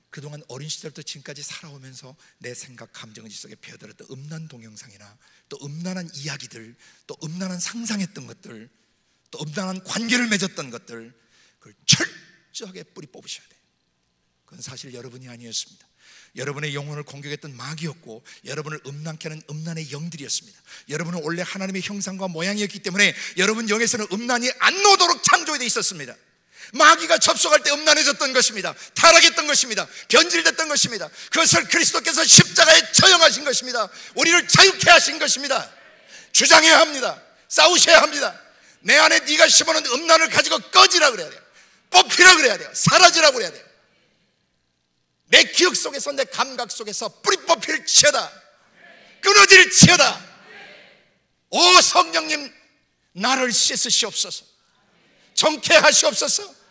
그동안 어린 시절부터 지금까지 살아오면서 내 생각, 감정의식 속에 배어들었던 음란 동영상이나 또 음란한 이야기들, 또 음란한 상상했던 것들, 또 음란한 관계를 맺었던 것들, 그걸 철저하게 뿌리 뽑으셔야 돼요. 그건 사실 여러분이 아니었습니다. 여러분의 영혼을 공격했던 마귀였고, 여러분을 음란케 하는 음란의 영들이었습니다. 여러분은 원래 하나님의 형상과 모양이었기 때문에 여러분 영에서는 음란이 안 나오도록 창조되어 있었습니다. 마귀가 접속할 때 음란해졌던 것입니다. 타락했던 것입니다. 변질됐던 것입니다. 그것을 그리스도께서 십자가에 처형하신 것입니다. 우리를 자유케 하신 것입니다. 주장해야 합니다. 싸우셔야 합니다. 내 안에 네가 심어놓은 음란을 가지고 꺼지라 그래야 돼요. 뽑히라 그래야 돼요. 사라지라 그래야 돼요. 내 기억 속에서, 내 감각 속에서 뿌리 뽑힐 치여다. 끊어질 치여다. 오 성령님, 나를 씻으시옵소서. 정케하시옵소서.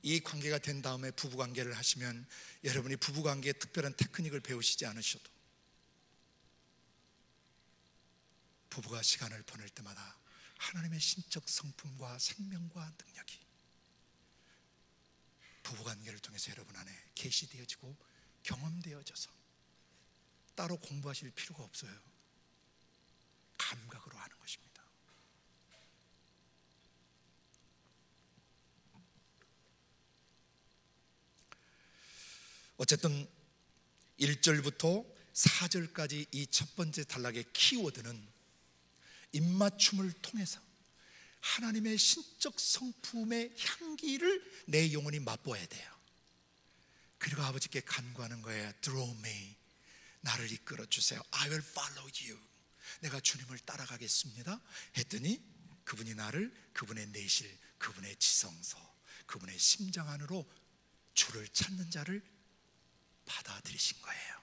이 관계가 된 다음에 부부관계를 하시면 여러분이 부부관계에 특별한 테크닉을 배우시지 않으셔도 부부가 시간을 보낼 때마다 하나님의 신적 성품과 생명과 능력이 부부관계를 통해서 여러분 안에 계시되어지고 경험되어져서 따로 공부하실 필요가 없어요. 감각으로 하는 것입니다. 어쨌든 1절부터 4절까지 이 첫 번째 단락의 키워드는 입맞춤을 통해서 하나님의 신적 성품의 향기를 내 영혼이 맛보아야 돼요. 그리고 아버지께 간구하는 거예요. Draw me, 나를 이끌어 주세요. I will follow you, 내가 주님을 따라가겠습니다 했더니 그분이 나를 그분의 내실, 그분의 지성소, 그분의 심장 안으로 주를 찾는 자를 받아들이신 거예요.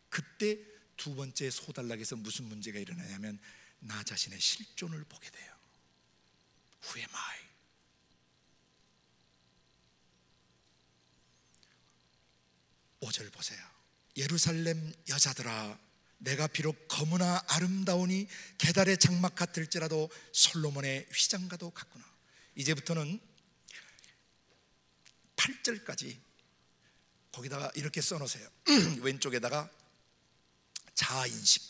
그때 두 번째 소단락에서 무슨 문제가 일어나냐면 나 자신의 실존을 보게 돼요. Who am I? 오절 보세요. 예루살렘 여자들아, 내가 비록 검으나 아름다우니 게달의 장막 같을지라도 솔로몬의 휘장과도 같구나. 이제부터는 8절까지 거기다가 이렇게 써놓으세요. 왼쪽에다가 자아인식,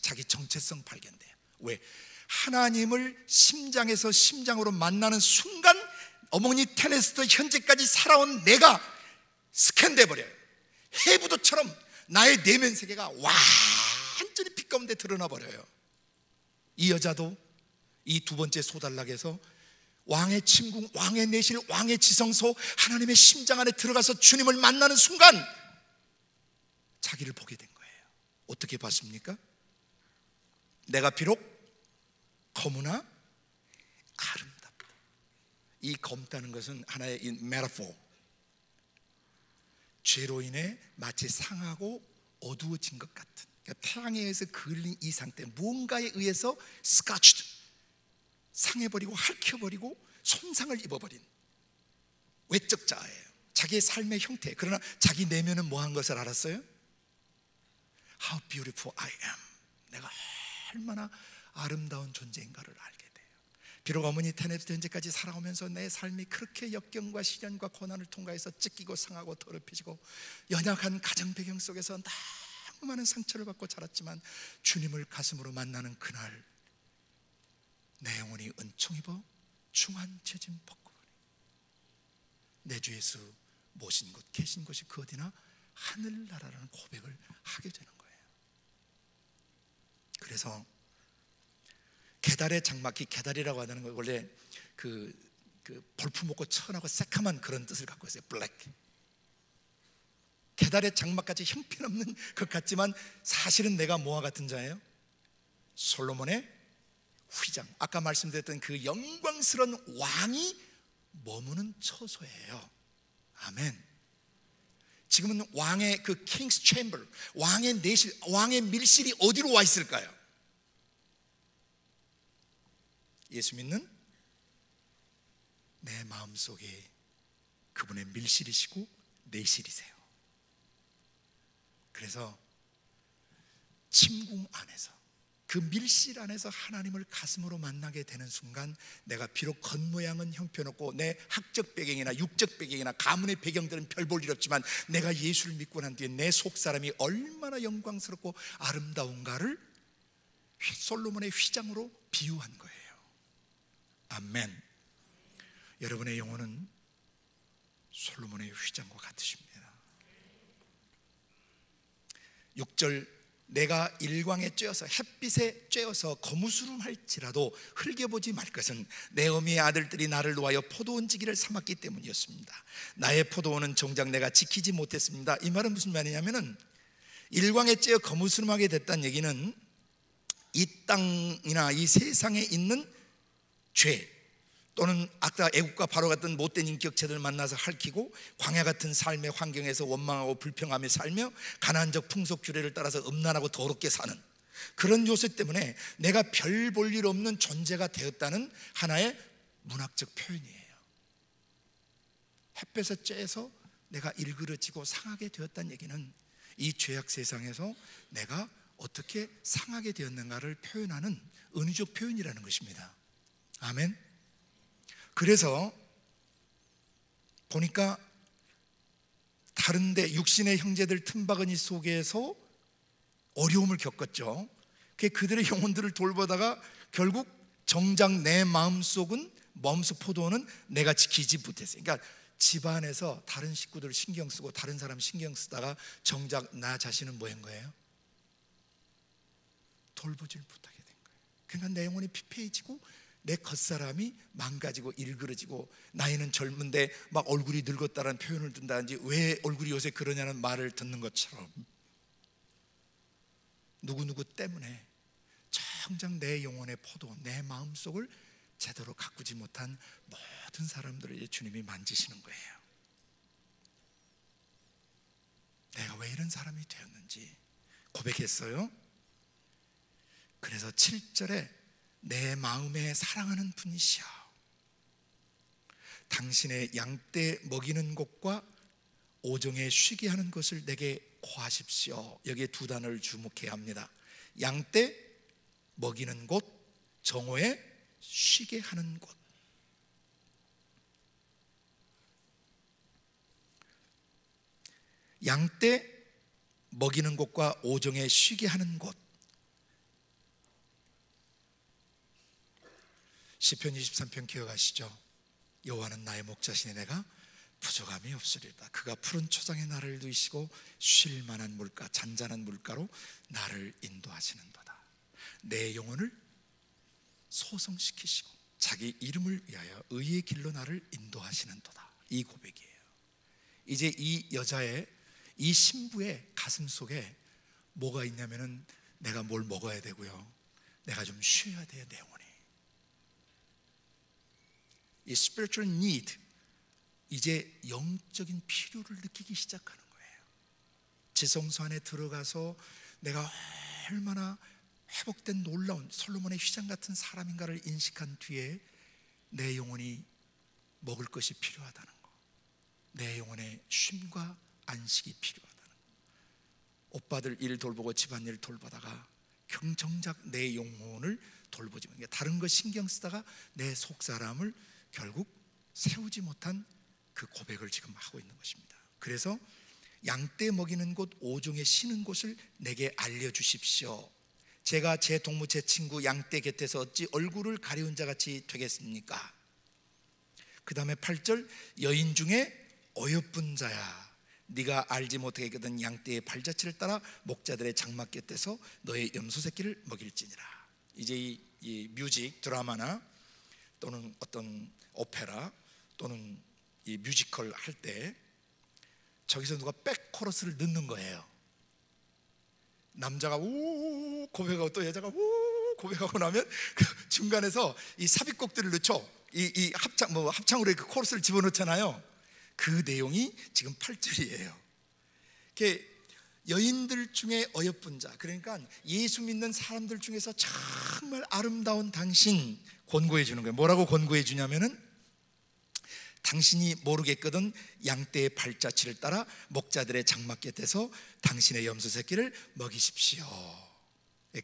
자기 정체성 발견돼요. 왜? 하나님을 심장에서 심장으로 만나는 순간 어머니 테네스터 현재까지 살아온 내가 스캔돼 버려요. 해부도처럼 나의 내면 세계가 완전히 빛 가운데 드러나 버려요. 이 여자도 이 두 번째 소단락에서 왕의 침궁, 왕의 내실, 왕의 지성소, 하나님의 심장 안에 들어가서 주님을 만나는 순간 자기를 보게 된 거예요. 어떻게 봤습니까? 내가 비록 검으나 아름답다. 이 검다는 것은 하나의 메타포, 죄로 인해 마치 상하고 어두워진 것 같은, 그러니까 태양에 의해서 그을린 이 상태, 무언가에 의해서 스카치드, 상해버리고 핥혀버리고 손상을 입어버린 외적 자아예요. 자기의 삶의 형태. 그러나 자기 내면은 뭐한 것을 알았어요? How beautiful I am, 내가 얼마나 아름다운 존재인가를 알게 돼요. 비록 어머니 테네스터 현재까지 살아오면서 내 삶이 그렇게 역경과 시련과 고난을 통과해서 찢기고 상하고 더럽혀지고 연약한 가정 배경 속에서 너무 많은 상처를 받고 자랐지만 주님을 가슴으로 만나는 그날 내 영혼이 은총 입어 중한 죄짐 벗고 내 주 예수 모신 곳 계신 곳이 그 어디나 하늘나라라는 고백을 하게 되는 거예요. 그래서 게달의 장막이, 게달이라고 하는 건 원래 그 그 볼품없고 천하고 새카만 그런 뜻을 갖고 있어요. 블랙. 계달의 장막같이 형편없는 것 같지만 사실은 내가 뭐와 같은 자예요? 솔로몬의 휘장. 아까 말씀드렸던 그 영광스러운 왕이 머무는 처소예요. 아멘. 지금은 왕의 그 킹스 챔버, 왕의 내실, 왕의 밀실이 어디로 와 있을까요? 예수 믿는 내 마음속에 그분의 밀실이시고 내실이세요. 그래서 침궁 안에서, 그 밀실 안에서 하나님을 가슴으로 만나게 되는 순간, 내가 비록 겉모양은 형편없고 내 학적 배경이나 육적 배경이나 가문의 배경들은 별 볼 일 없지만 내가 예수를 믿고 난 뒤에 내 속사람이 얼마나 영광스럽고 아름다운가를 솔로몬의 휘장으로 비유한 거예요. 아멘. 여러분의 영혼은 솔로몬의 휘장과 같으십니다. 6절, 내가 일광에 쬐어서 햇빛에 쬐어서 거무스름할지라도 흘겨보지 말 것은 내 어미의 아들들이 나를 놓아여 포도원 지기를 삼았기 때문이었습니다. 나의 포도원은 정작 내가 지키지 못했습니다. 이 말은 무슨 말이냐면은, 일광에 쬐어 거무스름하게 됐다는 얘기는 이 땅이나 이 세상에 있는 죄, 또는 아까 애국과 바로 같은 못된 인격체들 만나서 핥히고 광야 같은 삶의 환경에서 원망하고 불평하며 살며 가난적 풍속 규례를 따라서 음란하고 더럽게 사는 그런 요소 때문에 내가 별 볼 일 없는 존재가 되었다는 하나의 문학적 표현이에요. 햇볕에 쬐서 내가 일그러지고 상하게 되었다는 얘기는 이 죄악 세상에서 내가 어떻게 상하게 되었는가를 표현하는 은유적 표현이라는 것입니다. 아멘. 그래서 보니까 다른데 육신의 형제들 틈바구니 속에서 어려움을 겪었죠. 그들의 영혼들을 돌보다가 결국 정작 내 마음속 포도원은 내가 지키지 못했어요. 그러니까 집안에서 다른 식구들 신경 쓰고 다른 사람 신경 쓰다가 정작 나 자신은 뭐인 거예요? 돌보질 못하게 된 거예요. 그러니까 내 영혼이 피폐해지고 내 겉사람이 망가지고 일그러지고, 나이는 젊은데 막 얼굴이 늙었다는 표현을 든다든지, 왜 얼굴이 요새 그러냐는 말을 듣는 것처럼 누구누구 때문에 정작 내 영혼의 포도, 내 마음속을 제대로 가꾸지 못한 모든 사람들을 주님이 만지시는 거예요. 내가 왜 이런 사람이 되었는지 고백했어요. 그래서 7절에 내 마음에 사랑하는 분이시여, 당신의 양떼 먹이는 곳과 오정에 쉬게 하는 것을 내게 고하십시오. 여기에 두 단어를 주목해야 합니다. 양떼 먹이는 곳, 정오에 쉬게 하는 곳. 양떼 먹이는 곳과 오정에 쉬게 하는 곳. 시편 23편 기억하시죠? 여호와는 나의 목자시니 내가 부족함이 없으리로다. 그가 푸른 초장에 나를 누이시고 쉴 만한 물가, 잔잔한 물가로 나를 인도하시는도다. 내 영혼을 소성시키시고 자기 이름을 위하여 의의 길로 나를 인도하시는도다. 이 고백이에요. 이제 이 여자의, 이 신부의 가슴 속에 뭐가 있냐면은, 내가 뭘 먹어야 되고요, 내가 좀 쉬어야 돼요. 내 영혼이 이 spiritual need, 이제 영적인 필요를 느끼기 시작하는 거예요. 지성소 안에 들어가서 내가 얼마나 회복된 놀라운 솔로몬의 휘장 같은 사람인가를 인식한 뒤에 내 영혼이 먹을 것이 필요하다는 거, 내 영혼의 쉼과 안식이 필요하다는 거. 오빠들 일 돌보고 집안일 돌보다가 정작 내 영혼을 돌보지 못하는, 다른 거 신경 쓰다가 내 속사람을 결국 세우지 못한 그 고백을 지금 하고 있는 것입니다. 그래서 양떼 먹이는 곳, 오종에 쉬는 곳을 내게 알려주십시오. 제가 제 동무, 제 친구 양떼 곁에서 어찌 얼굴을 가려운 자같이 되겠습니까? 그 다음에 8절, 여인 중에 어여쁜 자야, 네가 알지 못하거든 양떼의 발자취를 따라 목자들의 장막 곁에서 너의 염소 새끼를 먹일지니라. 이제 이 뮤직 드라마나 또는 어떤 오페라 또는 이 뮤지컬 할 때 저기서 누가 백코러스를 넣는 거예요. 남자가 우 고백하고 또 여자가 우 고백하고 나면 그 중간에서 이 삽입곡들을 넣죠. 이 합창으로 그 코러스를 집어넣잖아요. 그 내용이 지금 8절이에요. 여인들 중에 어여쁜 자, 그러니까 예수 믿는 사람들 중에서 정말 아름다운 당신 권고해 주는 거예요. 뭐라고 권고해 주냐면은 당신이 모르겠거든 양떼의 발자취를 따라 목자들의 장막 곁에서 당신의 염소 새끼를 먹이십시오.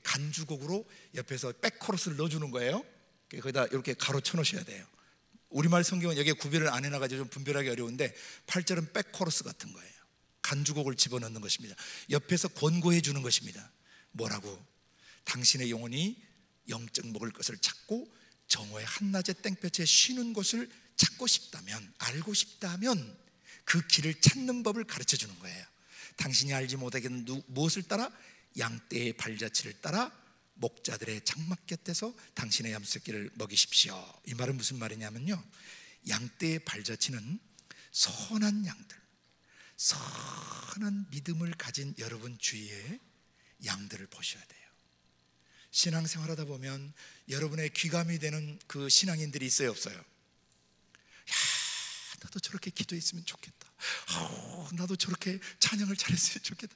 간주곡으로 옆에서 백코러스를 넣어주는 거예요. 거기다 이렇게 가로 쳐놓으셔야 돼요. 우리말 성경은 여기에 구별을 안 해놔가지고 좀 분별하기 어려운데 8절은 백코러스 같은 거예요. 간주곡을 집어넣는 것입니다. 옆에서 권고해 주는 것입니다. 뭐라고? 당신의 영혼이 영적 먹을 것을 찾고 정오의 한낮의 땡볕에 쉬는 곳을 찾고 싶다면, 알고 싶다면 그 길을 찾는 법을 가르쳐 주는 거예요. 당신이 알지 못하겠는 무엇을 따라? 양떼의 발자취를 따라 목자들의 장막 곁에서 당신의 염소새끼를 먹이십시오. 이 말은 무슨 말이냐면요, 양떼의 발자취는 선한 양들, 선한 믿음을 가진 여러분 주위에 양들을 보셔야 돼요. 신앙생활하다 보면 여러분의 귀감이 되는 그 신앙인들이 있어요, 없어요? 야, 나도 저렇게 기도했으면 좋겠다. 나도 저렇게 찬양을 잘했으면 좋겠다.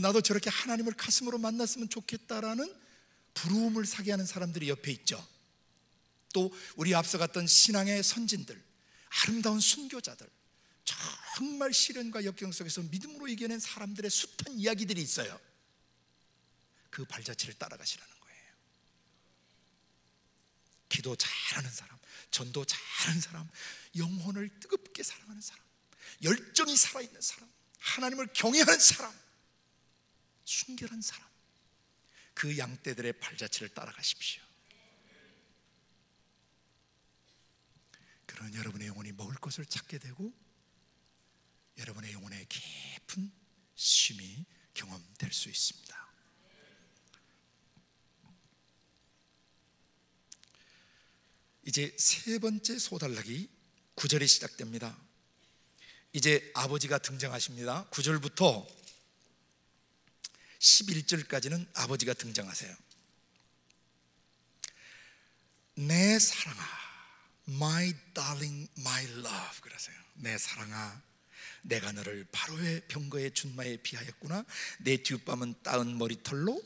나도 저렇게 하나님을 가슴으로 만났으면 좋겠다라는 부러움을 사게 하는 사람들이 옆에 있죠. 또 우리 앞서 갔던 신앙의 선진들, 아름다운 순교자들, 정말 시련과 역경 속에서 믿음으로 이겨낸 사람들의 숱한 이야기들이 있어요. 그 발자취를 따라가시라는 거예요. 기도 잘하는 사람, 전도 잘하는 사람, 영혼을 뜨겁게 사랑하는 사람, 열정이 살아있는 사람, 하나님을 경외하는 사람, 순결한 사람, 그 양떼들의 발자취를 따라가십시오. 그런 여러분의 영혼이 먹을 것을 찾게 되고 여러분의 영혼의 깊은 쉼이 경험될 수 있습니다. 이제 세 번째 소단락이 9절에 시작됩니다. 이제 아버지가 등장하십니다. 9절부터 11절까지는 아버지가 등장하세요. 내 사랑아, my darling, my love, 그러세요. 내 사랑아, 내가 너를 바로의 병거의 준마에 비하였구나. 내 뒷밤은 따은 머리털로,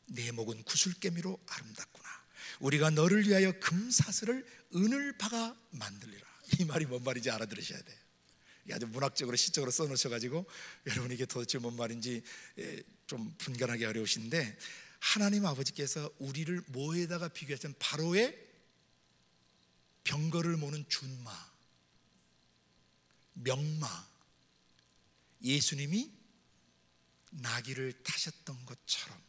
내 목은 구슬개미로 아름답구나. 우리가 너를 위하여 금사슬을 은을 박아 만들리라. 이 말이 뭔 말인지 알아들으셔야 돼요. 아주 문학적으로 시적으로 써놓으셔가지고 여러분 이게 도대체 뭔 말인지 좀 분간하기 어려우신데, 하나님 아버지께서 우리를 뭐에다가 비교하셨냐면 바로의 병거를 모는 준마, 명마, 예수님이 나귀를 타셨던 것처럼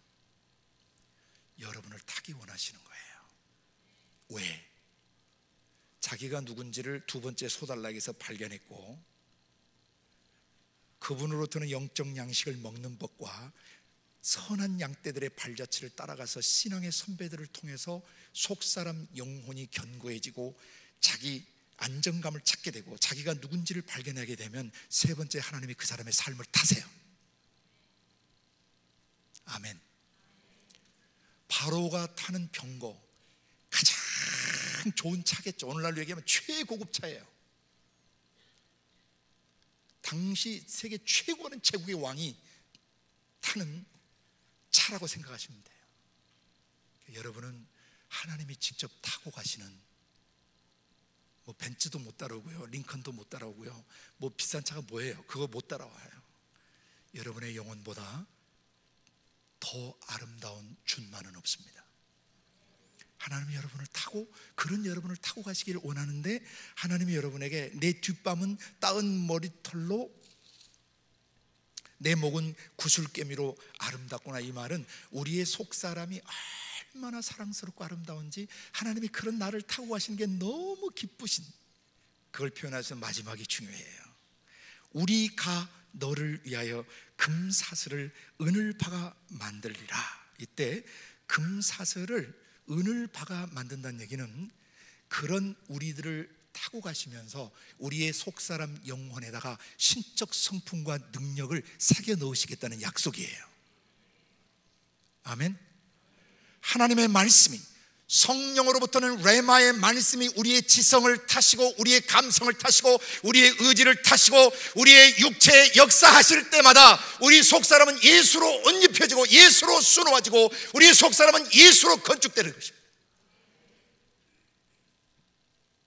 여러분을 타기 원하시는 거예요. 왜? 자기가 누군지를 두 번째 소단락에서 발견했고, 그분으로부터는 영적 양식을 먹는 법과 선한 양떼들의 발자취를 따라가서 신앙의 선배들을 통해서 속사람 영혼이 견고해지고 자기 안정감을 찾게 되고 자기가 누군지를 발견하게 되면 세 번째, 하나님이 그 사람의 삶을 타세요. 아멘. 바로가 타는 병거, 가장 좋은 차겠죠. 오늘날로 얘기하면 최고급 차예요. 당시 세계 최고는 제국의 왕이 타는 차라고 생각하시면 돼요. 여러분은 하나님이 직접 타고 가시는, 뭐 벤츠도 못 따라오고요, 링컨도 못 따라오고요, 뭐 비싼 차가 뭐예요? 그거 못 따라와요. 여러분의 영혼보다 더 아름다운 준마는 없습니다. 하나님이 여러분을 타고, 그런 여러분을 타고 가시기를 원하는데, 하나님이 여러분에게 내 뒷밤은 따은 머리털로, 내 목은 구슬개미로 아름답구나. 이 말은 우리의 속사람이 얼마나 사랑스럽고 아름다운지 하나님이 그런 나를 타고 가시는 게 너무 기쁘신, 그걸 표현해서 마지막이 중요해요. 우리가 너를 위하여 금사슬을 은을 박아 만들리라. 이때 금사슬을 은을 박아 만든다는 얘기는 그런 우리들을 타고 가시면서 우리의 속사람 영혼에다가 신적 성품과 능력을 새겨 넣으시겠다는 약속이에요. 아멘. 하나님의 말씀이, 성령으로부터는 레마의 말씀이 우리의 지성을 타시고 우리의 감성을 타시고 우리의 의지를 타시고 우리의 육체에 역사하실 때마다 우리 속사람은 예수로 옷 입혀지고 예수로 수놓아지고 우리의 속사람은 예수로 건축되는 것입니다.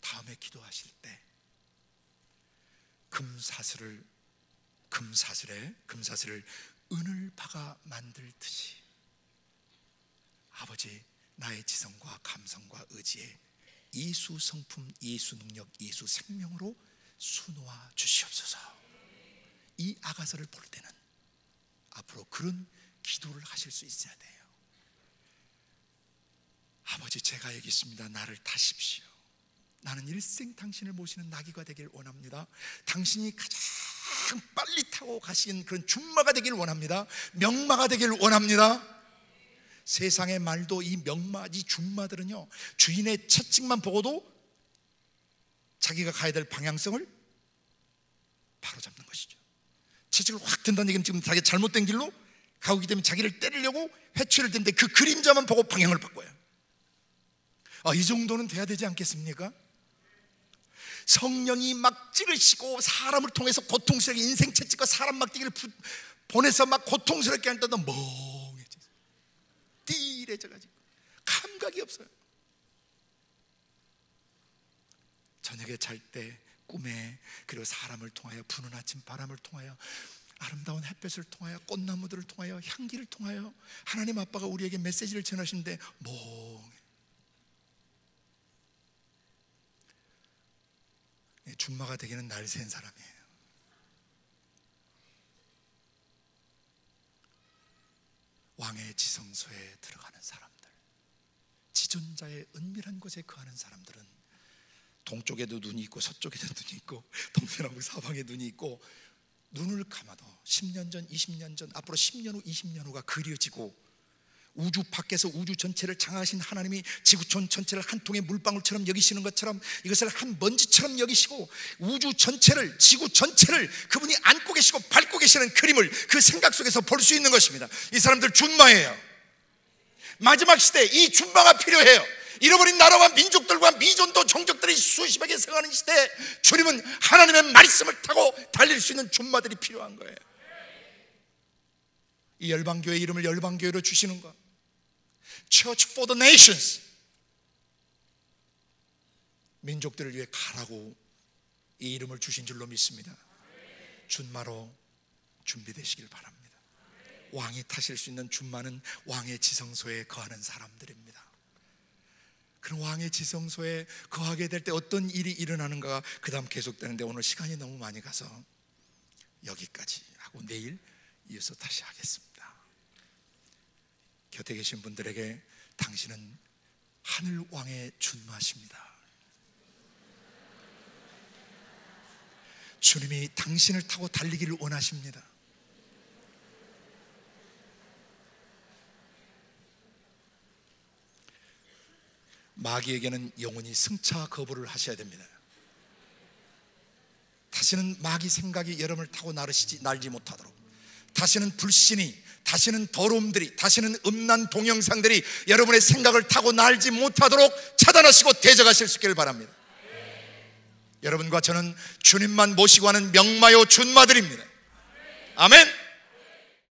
다음에 기도하실 때 금사슬을 은을 박아 만들듯이 아버지, 나의 지성과 감성과 의지에 예수 성품, 예수 능력, 예수 생명으로 수놓아 주시옵소서. 이 아가서를 볼 때는 앞으로 그런 기도를 하실 수 있어야 돼요. 아버지, 제가 여기 있습니다. 나를 타십시오. 나는 일생 당신을 모시는 나귀가 되길 원합니다. 당신이 가장 빨리 타고 가신 그런 준마가 되길 원합니다. 명마가 되길 원합니다. 세상의 말도 이 명마, 이 준마들은요, 주인의 채찍만 보고도 자기가 가야 될 방향성을 바로 잡는 것이죠. 채찍을 확 든다는 얘기는 지금 자기가 잘못된 길로 가고 있기 때문에 자기를 때리려고 회초리를 드는데 그 그림자만 보고 방향을 바꿔요. 이 정도는 돼야 되지 않겠습니까? 성령이 막 찌르시고 사람을 통해서 고통스럽게 인생 채찍과 사람 막대기를 보내서 막 고통스럽게 할 때도 멍해져, 띠래져가지고 감각이 없어요. 저녁에 잘 때 꿈에, 그리고 사람을 통하여, 부는 아침 바람을 통하여, 아름다운 햇볕을 통하여, 꽃나무들을 통하여, 향기를 통하여 하나님 아빠가 우리에게 메시지를 전하시는데 멍해. 준마가 되기는 날 센 사람이에요. 왕의 지성소에 들어가는 사람들, 지존자의 은밀한 곳에 거하는 사람들은 동쪽에도 눈이 있고 서쪽에도 눈이 있고 동서남북 사방에 눈이 있고, 눈을 감아도 10년 전, 20년 전, 앞으로 10년 후, 20년 후가 그려지고, 우주 밖에서 우주 전체를 장하신 하나님이 지구촌 전체를 한 통의 물방울처럼 여기시는 것처럼 이것을 한 먼지처럼 여기시고, 우주 전체를, 지구 전체를 그분이 안고 계시고 밟고 계시는 그림을 그 생각 속에서 볼 수 있는 것입니다. 이 사람들 준마예요. 마지막 시대 이 준마가 필요해요. 잃어버린 나라와 민족들과 미존도 종족들이 수십여 개 생활하는 시대에 주님은 하나님의 말씀을 타고 달릴 수 있는 준마들이 필요한 거예요. 이 열방교회 이름을 열방교회로 주시는 것, Church for the Nations, 민족들을 위해 가라고 이 이름을 주신 줄로 믿습니다. 준마로 준비되시길 바랍니다. 왕이 타실 수 있는 준마는 왕의 지성소에 거하는 사람들입니다. 그런 왕의 지성소에 거하게 될 때 어떤 일이 일어나는가가 그 다음 계속되는데, 오늘 시간이 너무 많이 가서 여기까지 하고 내일 이어서 다시 하겠습니다. 곁에 계신 분들에게 당신은 하늘 왕의 준마십니다. 주님이 당신을 타고 달리기를 원하십니다. 마귀에게는 영원히 승차 거부를 하셔야 됩니다. 다시는 마귀 생각이 여러분을 타고 날지 못하도록, 다시는 불신이, 다시는 더러움들이, 다시는 음란 동영상들이 여러분의 생각을 타고 날지 못하도록 차단하시고 대적하실 수 있기를 바랍니다. 여러분과 저는 주님만 모시고 하는 명마요 준마들입니다. 아멘.